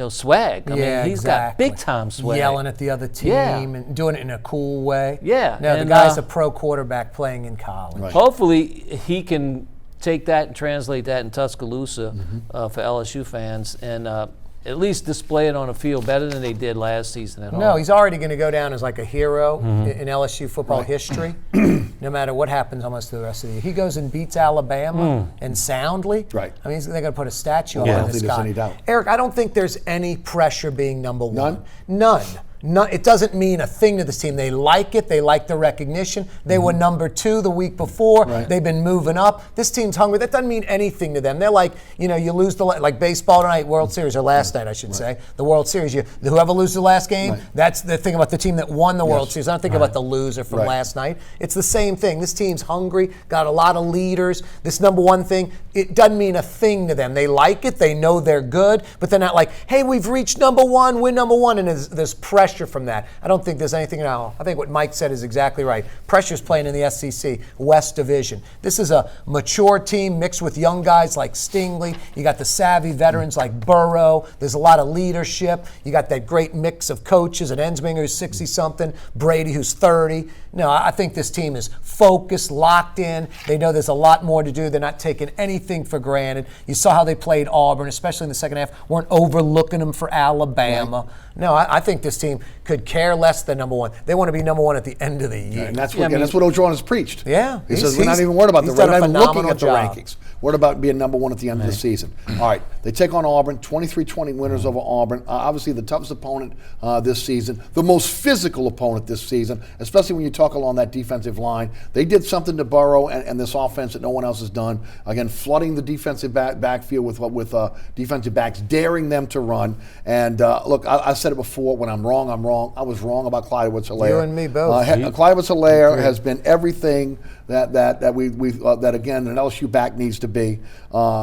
swag. I mean, he's got big-time swag. Yelling at the other team and doing it in a cool way. Yeah. No, the guy's a pro quarterback playing in college. Right. Hopefully he can take that and translate that in Tuscaloosa for LSU fans and at least display it on a field better than they did last season at home. No, he's already going to go down as like a hero in LSU football history, no matter what happens almost the rest of the year. He goes and beats Alabama and soundly. Right. I mean, they're going to put a statue on this guy. Any doubt. Eric, I don't think there's any pressure being number one. None. It doesn't mean a thing to this team. They like it. They like the recognition. They were number 2 the week before. Right. They've been moving up. This team's hungry. That doesn't mean anything to them. They're like, you lose like baseball tonight, World Series, or last night, I should say, the World Series. Whoever loses the last game, that's the thing about the team that won the World Series. I don't think about the loser from last night. It's the same thing. This team's hungry, got a lot of leaders. This number one thing, it doesn't mean a thing to them. They like it. They know they're good, but they're not like, hey, we've reached number one, we're number one, and there's pressure pressure from that. I don't think there's anything now. I think what Mike said is exactly right. Pressure's playing in the SEC West Division. This is a mature team mixed with young guys like Stingley. You got the savvy veterans like Burrow. There's a lot of leadership. You got that great mix of coaches, and Ensminger who's 60-something, Brady who's 30. No, I think this team is focused, locked in. They know there's a lot more to do. They're not taking anything for granted. You saw how they played Auburn, especially in the second half. Weren't overlooking them for Alabama. Right. No, I think this team could care less than number one. They want to be number one at the end of the year. And that's what O'Dron has preached. Yeah. He says we're not even worried about the rankings. We're not even looking at the job. rankings. Worried about being number one at the end of the season. All right, they take on Auburn, 23-20 winners over Auburn. Obviously the toughest opponent this season, the most physical opponent this season, especially when you talk along that defensive line. They did something to Burrow and this offense that no one else has done. Again, flooding the defensive backfield with defensive backs, daring them to run. And look, I said it before, when I'm wrong, I'm wrong. I was wrong about Clyde Edwards-Helaire. You and me both. Clyde Edwards-Helaire has been everything that again an LSU back needs to be.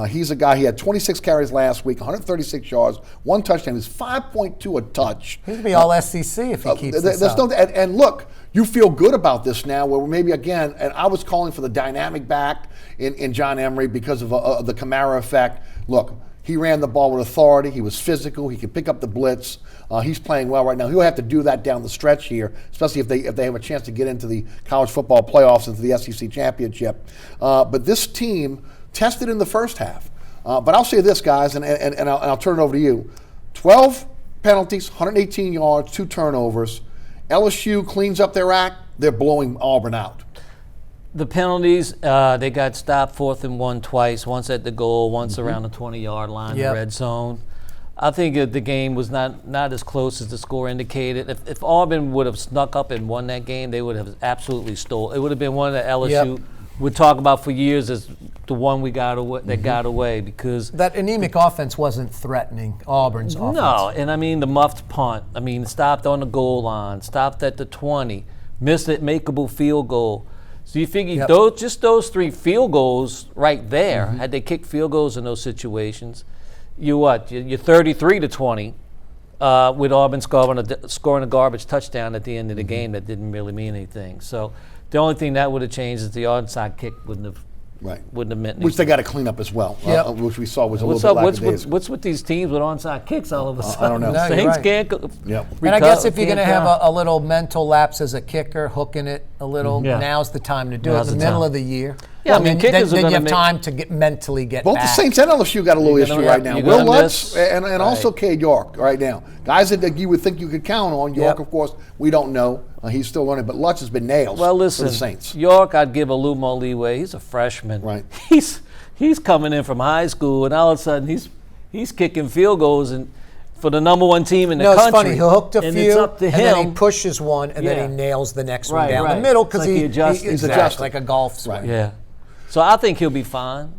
He's a guy. He had 26 carries last week, 136 yards, 1 touchdown. He's 5.2 a touch. He's gonna be all SEC if he keeps this up. And look, you feel good about this now, where maybe again, and I was calling for the dynamic back in John Emery because of the Kamara effect. Look, he ran the ball with authority. He was physical. He could pick up the blitz. He's playing well right now. He'll have to do that down the stretch here, especially if they have a chance to get into the college football playoffs, into the SEC championship. But this team tested in the first half. But I'll say this, guys, and I'll turn it over to you. 12 penalties, 118 yards, 2 turnovers. LSU cleans up their act. They're blowing Auburn out. The penalties, they got stopped 4th and 1 twice, once at the goal, once around the 20-yard line, the red zone. I think the game was not as close as the score indicated. If Auburn would have snuck up and won that game, they would have absolutely stole. It would have been one that LSU would talk about for years as the one we got away, that got away, because that anemic offense wasn't threatening Auburn's offense. No, and I mean the muffed punt. I mean, stopped on the goal line, stopped at the 20, missed a makeable field goal. So you figure those 3 field goals right there, had they kicked field goals in those situations, you're 33-20 with Auburn scoring a garbage touchdown at the end of the game that didn't really mean anything. So the only thing that would have changed is the onside kick wouldn't have meant anything. Which they got to clean up as well, which we saw was a little bit lackadaisical. What's with these teams with onside kicks all of a sudden? I don't know. No, Saints right. can't And I guess if you're going to have a little mental lapse as a kicker, hooking it a little, now's the time to do it. In the middle of the year. Yeah, I mean, kickers then you have time to mentally get both back. The Saints and LSU got a little issue right now. Will Lutz and also Cade York right now. Guys that you would think you could count on. York, of course, we don't know. He's still learning, but Lutz has been nails for the Saints. York, I'd give a little more leeway. He's a freshman. Right. He's coming in from high school, and all of a sudden he's kicking field goals and for the number 1 team in the country. It's funny. He'll hook a few, it's up to him. Then he pushes one, and then he nails the next one down the middle because he's adjusting like a golf swing. Yeah. So I think he'll be fine.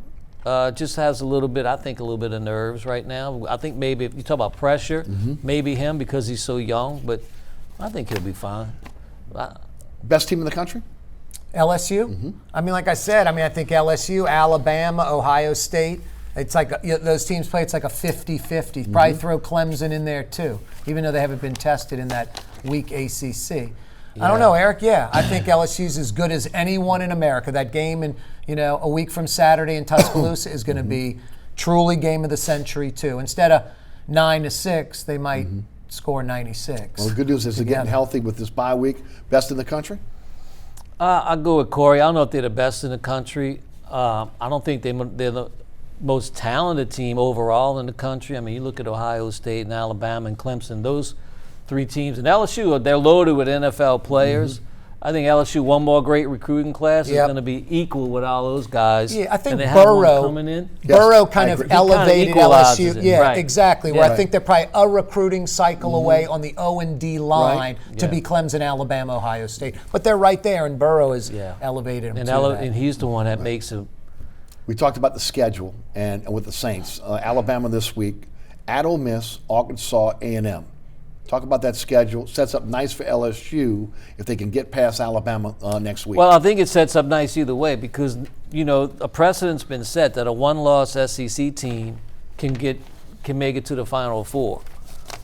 Just has a little bit of nerves right now. I think maybe if you talk about pressure, maybe him because he's so young, but I think he'll be fine. Best team in the country? LSU? I mean, like I said, I think LSU, Alabama, Ohio State. It's like those teams play. It's like a 50-50. Probably throw Clemson in there too, even though they haven't been tested in that weak ACC. I don't know, Eric. Yeah, I think LSU's as good as anyone in America. That game in a week from Saturday in Tuscaloosa is going to be truly game of the century too. Instead of 9-6, they might score 96. Well, the good news is they're getting healthy with this bye week. Best in the country? I'll go with Corey. I don't know if they're the best in the country. I don't think they're the most talented team overall in the country. I mean, you look at Ohio State and Alabama and Clemson, those 3 teams. And LSU, they're loaded with NFL players. I think LSU, one more great recruiting class, is going to be equal with all those guys. Yeah, I think and Burrow coming in. Burrow kind of elevated LSU. It. Yeah, exactly. Where I think they're probably a recruiting cycle away on the O&D line to be Clemson, Alabama, Ohio State. But they're right there, and Burrow is elevated them and he's the one that makes it. We talked about the schedule and with the Saints. Alabama this week, at Ole Miss, Arkansas, A&M. Talk about that schedule. Sets up nice for LSU if they can get past Alabama next week. Well, I think it sets up nice either way because, a precedent's been set that a 1-loss SEC team can make it to the Final Four.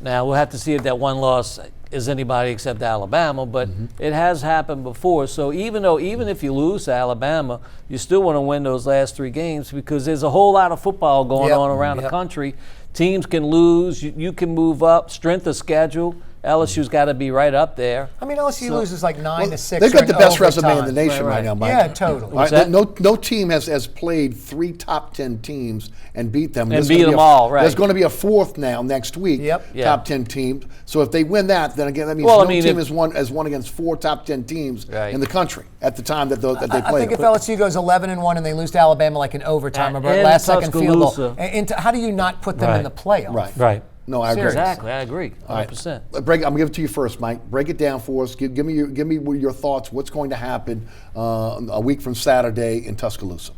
Now, we'll have to see if that one loss is anybody except Alabama, but it has happened before. So even if you lose to Alabama, you still want to win those last 3 games because there's a whole lot of football going on around the country. Teams can lose, you can move up, strength of schedule. LSU's got to be right up there. I mean, LSU loses like 9-6. They've got the best resume in the nation right now, Mike. Yeah, totally. No team has played 3 top 10 teams and beat them. And beat them all, right. There's going to be a 4th now next week. Top 10 teams. So if they win that, then again, that means no team has won against 4 top 10 teams in the country at the time that they played. I think if LSU goes 11-1 and they lose to Alabama like in overtime or last second field goal, how do you not put them in the playoff? Right. No, I agree. Exactly, I agree, 100%. I'm going to give it to you first, Mike. Break it down for us. Give me your thoughts. What's going to happen a week from Saturday in Tuscaloosa?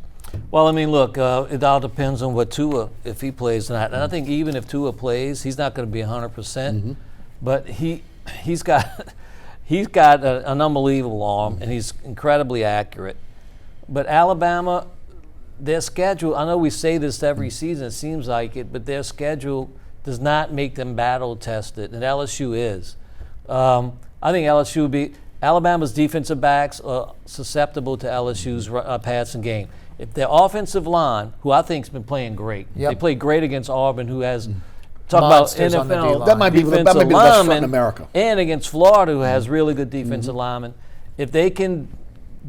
Well, I mean, look, it all depends on what Tua, if he plays or not. And I think even if Tua plays, he's not going to be 100%. But he's got an unbelievable arm, and he's incredibly accurate. But Alabama, their schedule, I know we say this every season, it seems like it, but their schedule does not make them battle tested, and LSU is. I think LSU will be. Alabama's defensive backs are susceptible to LSU's passing game. If their offensive line, who I think has been playing great, they played great against Auburn, who has talk Monsters about NFL. That might be the best front in America. And against Florida, who has really good defensive linemen. If they can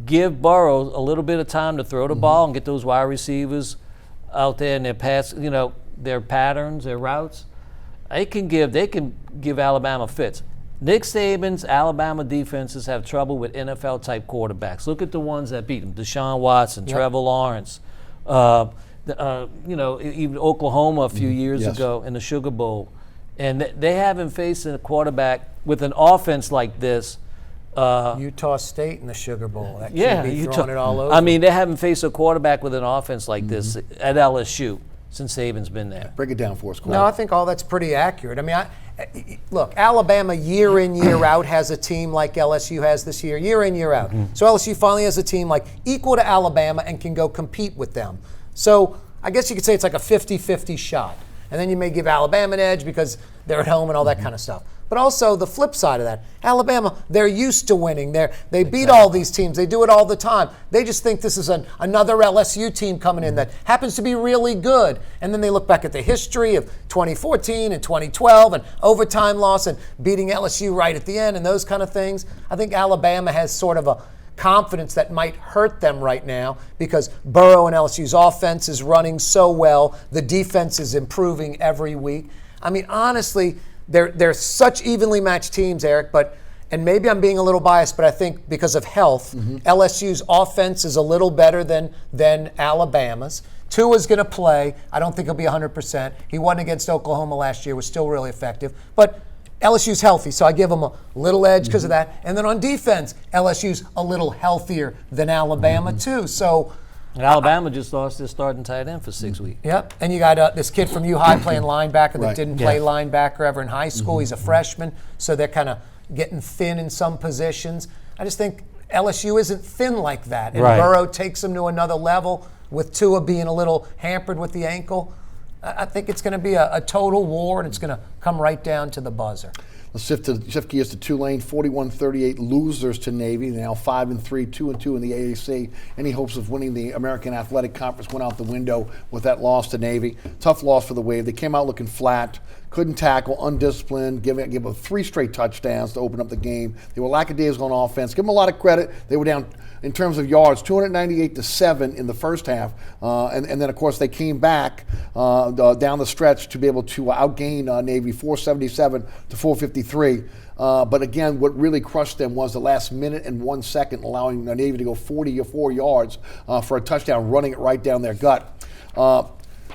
give Burrow a little bit of time to throw the ball and get those wide receivers out there in their pass, their patterns, their routes, they can give Alabama fits. Nick Saban's Alabama defenses have trouble with NFL-type quarterbacks. Look at the ones that beat them: Deshaun Watson, Trevor Lawrence, even Oklahoma a few years ago in the Sugar Bowl. And they haven't faced a quarterback with an offense like this. Utah State in the Sugar Bowl. That can't be throwing it all over. I mean, they haven't faced a quarterback with an offense like this at LSU since Saban's been there. Break it down for us, Corey. No, I think all that's pretty accurate. I mean, look, Alabama year in, year out has a team like LSU has this year in, year out. So LSU finally has a team like equal to Alabama and can go compete with them. So I guess you could say it's like a 50-50 shot. And then you may give Alabama an edge because they're at home and all that kind of stuff. But also the flip side of that, Alabama, they're used to winning. They beat all these teams. They do it all the time. They just think this is another LSU team coming in that happens to be really good. And then they look back at the history of 2014 and 2012 and overtime loss and beating LSU right at the end and those kind of things. I think Alabama has sort of a confidence that might hurt them right now because Burrow and LSU's offense is running so well. The defense is improving every week. I mean, honestly, they're such evenly matched teams, Eric, and maybe I'm being a little biased, but I think because of health, LSU's offense is a little better than Alabama's. Tua's going to play. I don't think he'll be 100%. He won against Oklahoma last year, was still really effective. But LSU's healthy, so I give them a little edge because of that. And then on defense, LSU's a little healthier than Alabama, too. So and Alabama just lost their starting tight end for 6 weeks. Yep, and you got this kid from U-High playing linebacker that didn't play linebacker ever in high school. He's a freshman, so they're kind of getting thin in some positions. I just think LSU isn't thin like that. And Burrow takes them to another level with Tua being a little hampered with the ankle. I think it's going to be a total war, and it's going to come right down to the buzzer. Let's shift gears to Tulane, 41-38 losers to Navy. Now 5-3, 2-2 in the AAC. Any hopes of winning the American Athletic Conference went out the window with that loss to Navy. Tough loss for the Wave. They came out looking flat, couldn't tackle, undisciplined, gave up 3 straight touchdowns to open up the game. They were lackadaisical on offense. Give them a lot of credit. They were down in terms of yards, 298-7 in the first half. And then, of course, they came back down the stretch to be able to outgain Navy 477-453. But again, what really crushed them was the last minute and 1 second, allowing Navy to go 44 yards for a touchdown, running it right down their gut.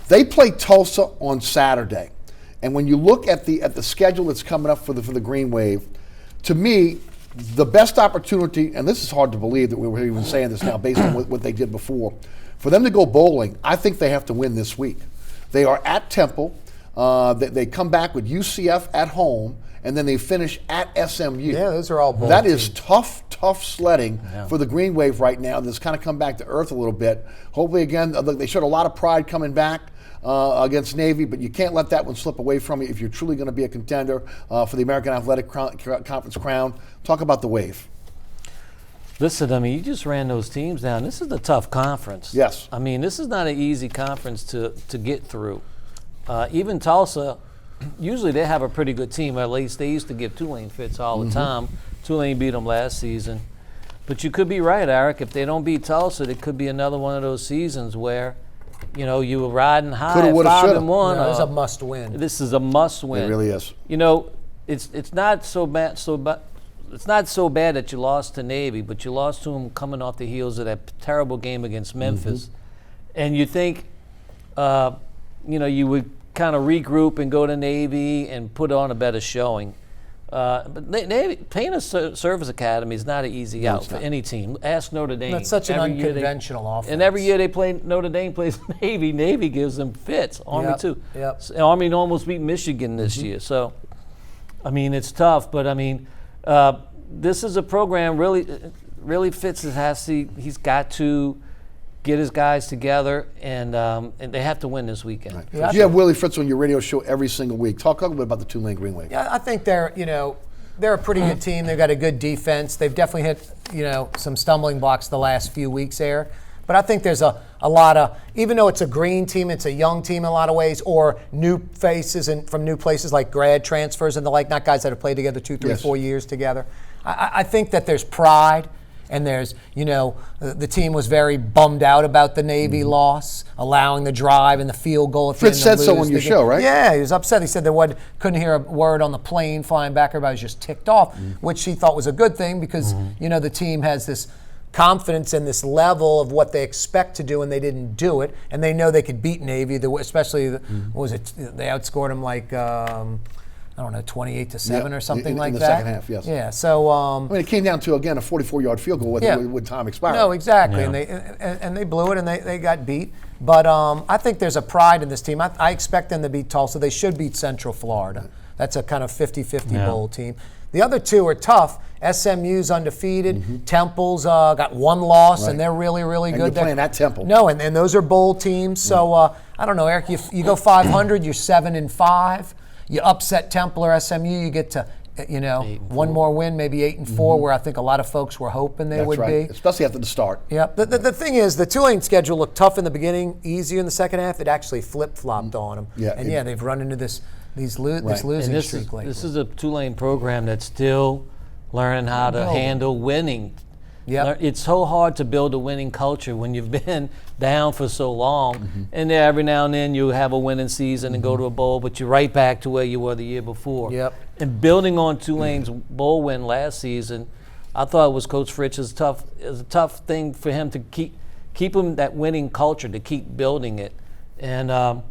They play Tulsa on Saturday. And when you look at the schedule that's coming up for the Green Wave, to me, the best opportunity, and this is hard to believe that we were even saying this now based on what they did before, for them to go bowling, I think they have to win this week. They are at Temple. They come back with UCF at home, and then they finish at SMU. Yeah, those are all bowl That teams. is tough sledding for the Green Wave right now. That's kind of come back to earth a little bit. Hopefully, again, look, they showed a lot of pride coming back against Navy, but you can't let that one slip away from you if you're truly going to be a contender for the American Athletic Conference crown. Talk about the Wave. Listen, I mean, you just ran those teams down. This is a tough conference. Yes. I mean, this is not an easy conference to get through. Even Tulsa, usually they have a pretty good team. At least they used to give Tulane fits all the time. Tulane beat them last season. But you could be right, Eric. If they don't beat Tulsa, it could be another one of those seasons where, you know, you were riding high Coulda, at woulda, 5-1. shoulda. No, it's a must win. This is a must win. It really is. You know, it's not so bad. It's not so bad that you lost to Navy, but you lost to them coming off the heels of that terrible game against Memphis. And you think, you know, you would kind of regroup and go to Navy and put on a better showing. But Navy, playing a service academy is not an easy out for any team. Ask Notre Dame. That's such an Every year unconventional offense. And every year they play, Notre Dame plays Navy. Navy gives them fits. Army Yep, too. yep. Army almost beat Michigan this year. So, I mean, it's tough. But I mean, this is a program really Fitz he's got to get his guys together, and they have to win this weekend. Right. Yeah, You have Willie Fritz on your radio show every single week. Talk a little bit about the Tulane Green Wave. Yeah, I think they're a pretty good team. They've got a good defense. They've definitely hit some stumbling blocks the last few weeks there. But I think there's a lot of, even though it's a green team, it's a young team in a lot of ways, or new faces and from new places like grad transfers and the like, not guys that have played together 2, 3, 4 years together. I think that there's pride. And there's, the team was very bummed out about the Navy loss, allowing the drive and the field goal at the Fritz end to said so lose on your the game. show, right? Yeah, he was upset. He said couldn't hear a word on the plane flying back. Everybody was just ticked off, which he thought was a good thing because, the team has this confidence and this level of what they expect to do, and they didn't do it. And they know they could beat Navy, especially, what was it? They outscored them like, 28-7 or something like in the that. second half, yes. Yeah, so. I mean, it came down to, again, a 44-yard field goal with time expired. No, exactly, Yeah. and they blew it, and they got beat. But I think there's a pride in this team. I expect them to beat Tulsa. They should beat Central Florida. That's a kind of 50-50 bowl team. The other two are tough. SMU's undefeated. Temple's got one loss, and they're really, really And good. you're playing at Temple. No, and those are bowl teams. So I don't know, Eric. You go 500, you're 7-5. You upset Temple or SMU, you get to, one more win, maybe 8-4, where I think a lot of folks were hoping they would be. Especially after the start. Yeah. The thing is, the Tulane schedule looked tough in the beginning, easier in the second half. It actually flip-flopped on them. Yeah, And they've run into this losing And streak lately. this is a Tulane program that's still learning how to handle winning. Yep. It's so hard to build a winning culture when you've been down for so long. And then every now and then you have a winning season and go to a bowl, but you're right back to where you were the year before. Yep. And building on Tulane's bowl win last season, I thought it was Coach Fritz's a tough thing for him to keep him that winning culture, to keep building it. And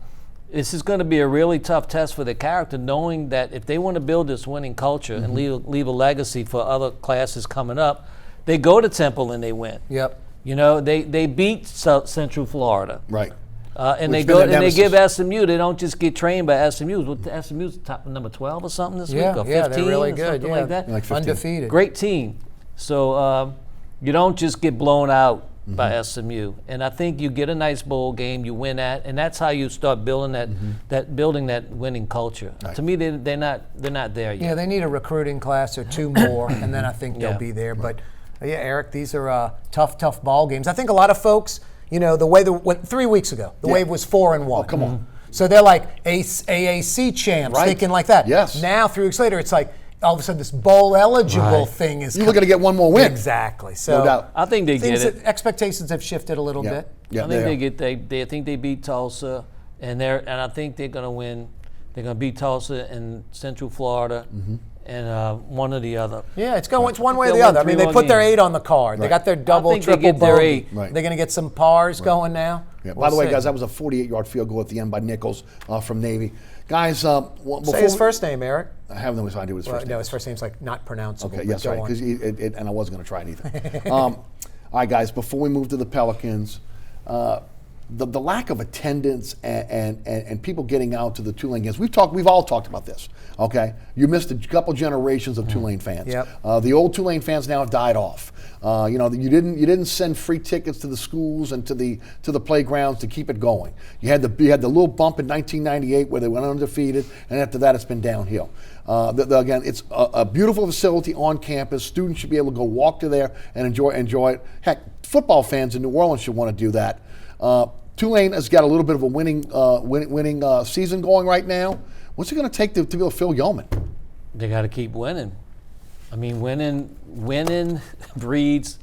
this is going to be a really tough test for their character, knowing that if they want to build this winning culture and leave a legacy for other classes coming up, they go to Temple and they win. Yep. They beat Central Florida. Right. And Which they been go their and they nemesis. give SMU. They don't just get trained by SMU. SMU's top number 12 or something this week, or 15 they're really or good. something like that. Like 15. Undefeated. Great team. So you don't just get blown out by SMU. And I think you get a nice bowl game, you win that, and that's how you start building that winning culture. Right. To me, they're not there yet. Yeah, they need a recruiting class or two more, and then I think they'll be there. But yeah, Eric, these are tough ball games. I think a lot of folks, the way 3 weeks ago, the Wave was 4-1. Oh, come on. So they're like AAC champs, Right. thinking like that. Yes. Now, 3 weeks later, it's like all of a sudden this bowl eligible thing is. You're looking to get one more win. Exactly. So No doubt. I think they get it. Expectations have shifted a little bit. Yeah, I think they think they beat Tulsa, and I think they're going to win. They're going to beat Tulsa and Central Florida, and one or the other. Yeah, it's one way or They'll the other. I win mean, they 3-1 put their games. 8 on the card. They got their double, think they triple get their bogey. 8. Right. They're going to get some pars going now. Yeah. We'll By the way, see. guys, that was a 48-yard field goal at the end by Nichols from Navy. Guys, before Say his first name, Eric. I have no idea what his first name No, is. his first name's like not pronounceable. Okay, but yes, go right. on. Because and I wasn't going to try it either. All right, guys. Before we move to the Pelicans, the lack of attendance and people getting out to the Tulane games. We've all talked about this. Okay, you missed a couple generations of Tulane fans. Yep. The old Tulane fans now have died off. You didn't send free tickets to the schools and to the playgrounds to keep it going. You had the little bump in 1998 where they went undefeated, and after that it's been downhill. Again, it's a beautiful facility on campus. Students should be able to go walk to there and enjoy it. Heck, football fans in New Orleans should want to do that. Tulane has got a little bit of a winning season going right now. What's it going to take to be able to fill Yeoman? They got to keep winning. I mean, winning breeds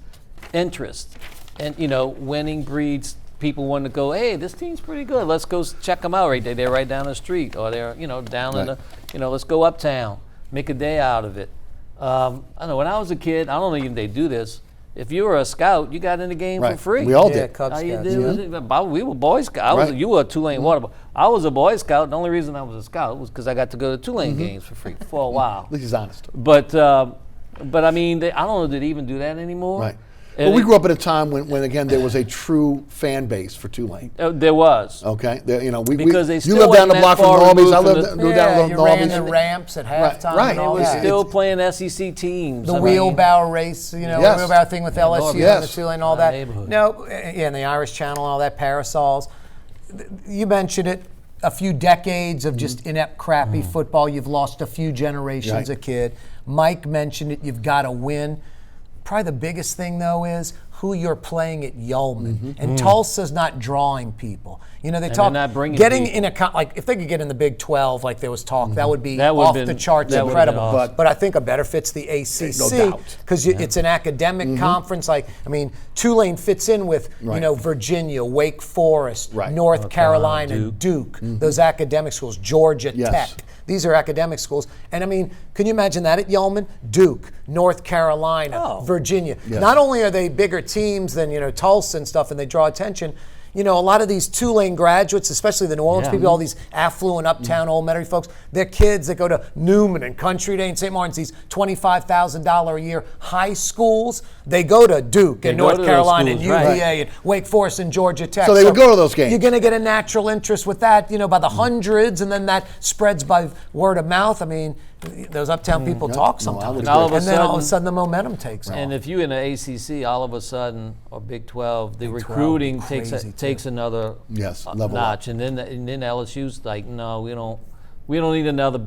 interest, and winning breeds people wanting to go. Hey, this team's pretty good. Let's go check them out right there. They're right down the street, or they're down in the let's go uptown, make a day out of it. I know when I was a kid, I don't know even they do this. If you were a scout, you got in the game for free. We all did. Cub Scouts. We were Boy Scouts. You were a Tulane water boy. I was a Boy Scout. The only reason I was a scout was because I got to go to Tulane games for free for a while. At least he's honest. But I mean, I don't know, did they even do that anymore? Right. Well, we grew up at a time when again there was a true fan base for Tulane. There was. Okay, Because they still you live down the wasn't block that from far Norby's. I removed lived from down you the ran the Norby's. ramps at halftime. Right. And They all were that. still playing SEC teams. The wheelbarrow race, Yes. wheelbarrow thing with LSU and the Yes. Tulane, all My that. neighborhood. No, and the Irish Channel, all that, parasols. You mentioned it. A few decades of just inept, crappy football. You've lost a few generations of kid. Mike mentioned it. You've got to win. Probably the biggest thing, though, is who you're playing at Yeoman. And Tulsa's not drawing people. They talk not bringing getting people. in like if they could get in the Big 12, like there was talk, that would be That would've off been- the charts that would've incredible. been awesome. But I think a better fit's the ACC No doubt. because it's an academic conference. Tulane fits in with Virginia, Wake Forest, Right. North Carolina, Duke, those academic schools, Georgia Yes. Tech. These are academic schools. And can you imagine that at Yeoman? Duke, North Carolina, Virginia. Yes. Not only are they bigger teams than, Tulsa and stuff, and they draw attention, a lot of these Tulane graduates, especially the New Orleans people, all these affluent uptown Old Metairie folks, they're kids that go to Newman and Country Day and St. Martin's, these $25,000 a year high schools. They go to Duke and go North to those Carolina and schools, right. UVA and Wake Forest and Georgia Tech. So they would go to those games. You're going to get a natural interest with that, by the hundreds, and then that spreads by word of mouth. Those uptown people talk sometimes. would agree. And then all of a sudden the momentum takes off. And if you're in the ACC, all of a sudden, or Big 12, the recruiting crazy, takes another level notch. up. And then LSU's like, no, we don't need another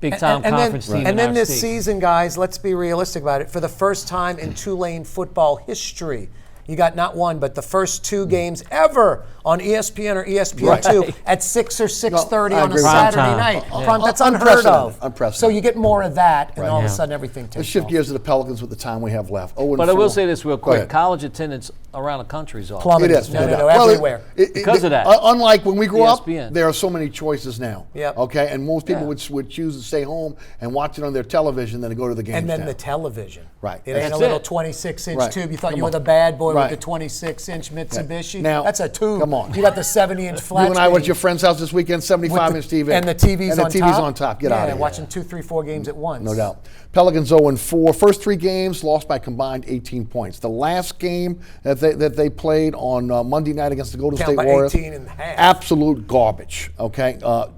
big-time conference team And in then our this state. season, guys, let's be realistic about it. For the first time in Tulane football history, you got not one, but the first two games ever on ESPN or ESPN2 at 6 or 6:30 No, I on a agree with Saturday Prime time. night. Yeah. That's unheard of. Unprecedented. So you get more of that, and all of a Yeah. sudden everything takes Let's shift off. gears to the Pelicans with the time we have left. But I will say this real Go quick. ahead. College attendance around the country is off. Plummeted. It is. No, Well, everywhere. Because of that. Unlike when we grew up, ESPN. there are so many choices now. Yep. Okay, and most people Yeah. would choose to stay home and watch it on their television than to go to the games. And then now. the television. Right. It ain't That's a little it. 26-inch Right. tube. You thought Come you were on. the bad boy Right. with the 26-inch Mitsubishi. Now- That's a tube. Come on. You got the 70-inch flat You and I went to screen. your friend's house this weekend, 75-inch TV. And the TV's and on the top. TV's on top. Get out of here. watching 2, 3, 4 games at once. No doubt. Pelicans 0-4. First three games lost by combined 18 points. The last game that they played on Monday night against the Golden Count State by Warriors, 18 and a half. absolute garbage. Okay, all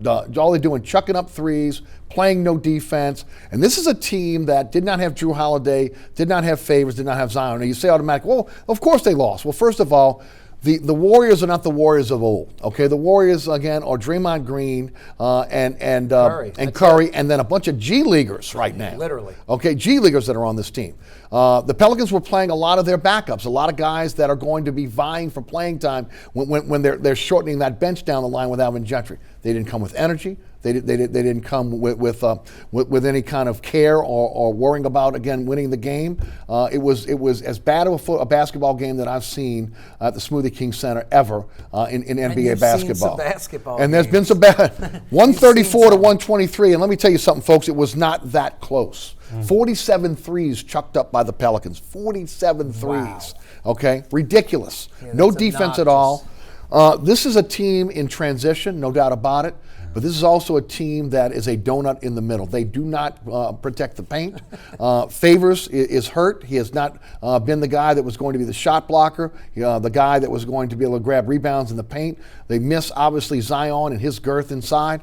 they're doing, chucking up threes, playing no defense. And this is a team that did not have Drew Holiday, did not have Favors, did not have Zion. Now you say automatically, well, of course they lost. Well, first of all, the Warriors are not the Warriors of old. Okay, the Warriors again are Draymond Green and Curry, and then a bunch of G Leaguers right now. Literally. Okay, G Leaguers that are on this team. The Pelicans were playing a lot of their backups, a lot of guys that are going to be vying for playing time when they're shortening that bench down the line with Alvin Gentry. They didn't come with energy. They didn't come with any kind of care or worrying about, again, winning the game. It was as bad of a basketball game that I've seen at the Smoothie King Center ever in NBA you've basketball. seen some basketball and there's been games. some bad 134 to some. 123. And let me tell you something, folks, it was not that close. 47 threes chucked up by the Pelicans. 47 threes. Okay? Ridiculous. Yeah, No that's defense at obnoxious. all. This is a team in transition, no doubt about it. but this is also a team that is a donut in the middle. They do not protect the paint. Favors is hurt. He has not been the guy that was going to be the shot blocker, the guy that was going to be able to grab rebounds in the paint. They miss, obviously, Zion and his girth inside.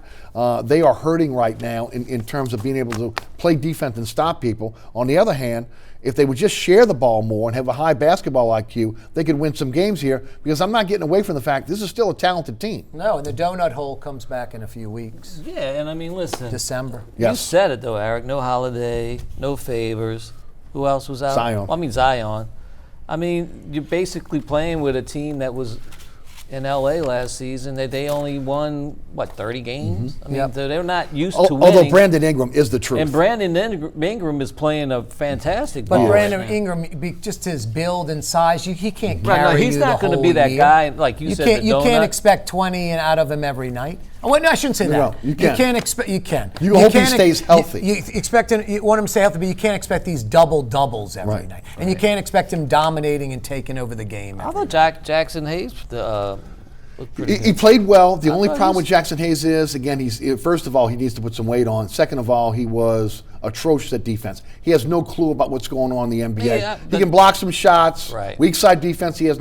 They are hurting right now in terms of being able to play defense and stop people. On the other hand, if they would just share the ball more and have a high basketball IQ, they could win some games here, because I'm not getting away from the fact this is still a talented team. No, and the donut hole comes back in a few weeks. Yeah, and I mean, listen. December. Yes. You said it, though, Eric. No Holiday, no Favors. Who else was out? Zion. Well, I mean, Zion. I mean, you're basically playing with a team that was in LA last season. They only won, 30 games? I mean, they're not used to winning. Although Brandon Ingram is the truth. And Brandon Ingram is playing a fantastic But ball. Brandon right now. Ingram, just his build and size, he can't Right, carry no, he's you not the going to whole be that year. guy, like you said, the You can't donut. expect 20 out of him every night. Oh, wait, no, I shouldn't say that. No, you can't. can't expect. You can. You hope he can't stays healthy. You want him to stay healthy, but you can't expect these doubles every Right. night, and you can't expect him dominating and taking over the game. I thought Jackson Hayes looked pretty He played well. The only thought problem he's- with Jackson Hayes is, again, first of all, he needs to put some weight on. Second of all, he was atrocious at defense. He has no clue about what's going on in the NBA. Yeah, he can block some shots. Right. Weak side defense. He had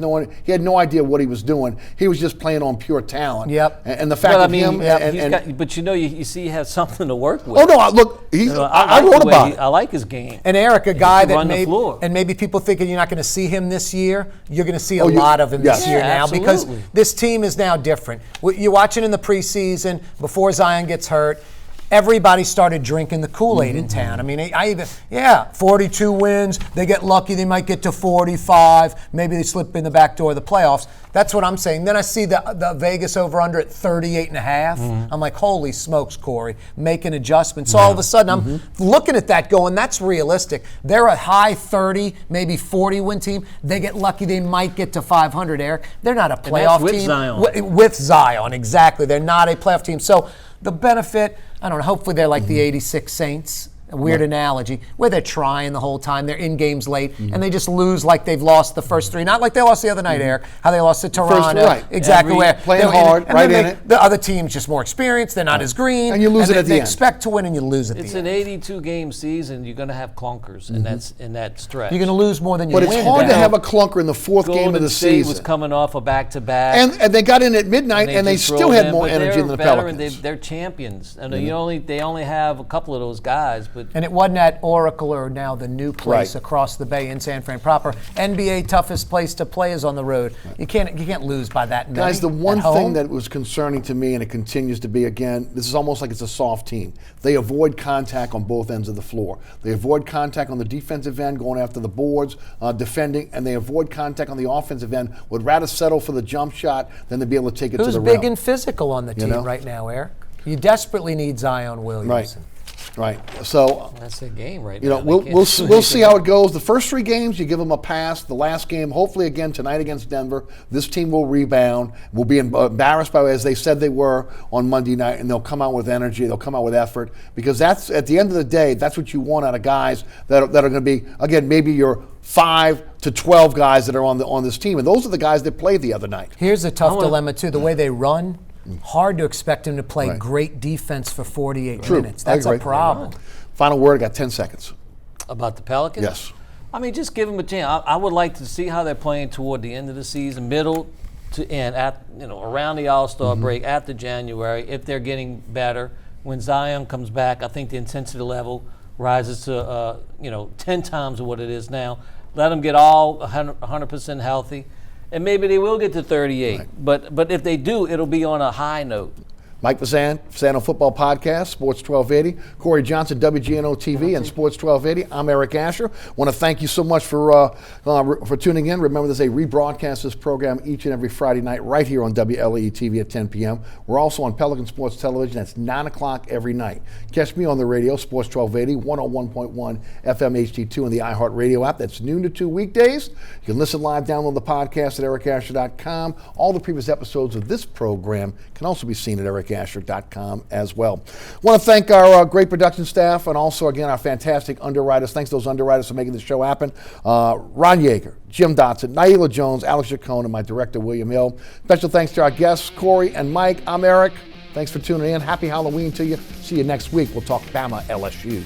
no idea what he was doing. He was just playing on pure talent. Yep. And the fact Well, I that mean, him but you see, he has something to work with. oh no, look, I wrote about it. I like his game. And Eric, a guy can that run the floor. maybe people thinking you're not going to see him this year, you're going to see a Oh, lot of him yes. this year Yeah, now, because absolutely. this team is now different. You're watching in the preseason before Zion gets hurt. Everybody started drinking the Kool-Aid in town. I mean, 42 wins. They get lucky. They might get to 45. Maybe they slip in the back door of the playoffs. That's what I'm saying. Then I see the Vegas over-under at 38.5. I'm like, holy smokes, Corey, making adjustments. So all of a sudden, I'm looking at that going, that's realistic. They're a high 30, maybe 40 win team. They get lucky. They might get to 500, Eric. They're not a playoff with team. Zion. With Zion, exactly. They're not a playoff team. So the benefit, I don't know, hopefully they're like the 86 Saints. A weird analogy, where they're trying the whole time. They're in games late, and they just lose like they've lost the first three. Not like they lost the other night, Eric, how they lost to Toronto. right. Exactly. Where playing they're hard, and right then in it. The other team's just more experienced. They're not as green. And you lose it at the They end. expect to win, and you lose at It's the an end. 82-game season. You're going to have clunkers in that stretch. You're going to lose more than you But win. it's hard to now. have a clunker in the fourth game of Golden the State season. was coming off a back-to-back. And they got in at midnight, and they just still rolled had in, more but energy they're than the better, Pelicans. and they're champions. And they only have a couple of those guys, but And it wasn't at Oracle, or now the new place Right. across the bay in San Fran proper. NBA toughest place to play is on the road. You can't lose by that many. Guys, the one at thing home. that was concerning to me, and it continues to be, again, this is almost like it's a soft team. They avoid contact on both ends of the floor. They avoid contact on the defensive end, going after the boards, defending, and they avoid contact on the offensive end. Would rather settle for the jump shot than to be able to take it to Who's the big rim. and physical on the team know? right now, Eric? You desperately need Zion Williamson. Right. So, that's their game right you now. know, They we'll can't we'll do we'll see anything. how it goes. The first three games, you give them a pass. The last game, hopefully again tonight against Denver, this team will rebound. Will be embarrassed by, as they said they were on Monday night, and they'll come out with energy. They'll come out with effort, because that's, at the end of the day, that's what you want out of guys that are going to be, again, maybe your 5 to 12 guys that are on this team, and those are the guys that played the other night. Here's a tough dilemma, too. The way they run, hard to expect him to play Right. great defense for 48 True. minutes. I That's a agree. problem. Final word, I got 10 seconds. About the Pelicans? Yes. I mean, just give them a chance. I would like to see how they're playing toward the end of the season, middle to end, around the All-Star break, after January, if they're getting better. When Zion comes back, I think the intensity level rises to 10 times what it is now. Let them get all 100% healthy, and maybe they will get to 38. Right. But if they do, it'll be on a high note. Mike Fazende, Fazende Football Podcast, Sports 1280. Corey Johnson, WGNO-TV, and Sports 1280. I'm Eric Asher. Want to thank you so much for tuning in. Remember, there's a rebroadcast this program each and every Friday night right here on WLAE-TV at 10 p.m. We're also on Pelican Sports Television. That's 9 o'clock every night. Catch me on the radio, Sports 1280, 101.1 FM HD2, and the iHeartRadio app. That's noon to 2 weekdays. You can listen live, download the podcast at ericasher.com. All the previous episodes of this program can also be seen at ericasher.com as well. I want to thank our great production staff, and also, again, our fantastic underwriters. Thanks to those underwriters for making this show happen. Ron Yeager, Jim Dotson, Nailah Jones, Alex Chacon, and my director, William Hill. Special thanks to our guests, Corey and Mike. I'm Eric. Thanks for tuning in. Happy Halloween to you. See you next week. We'll talk Bama LSU.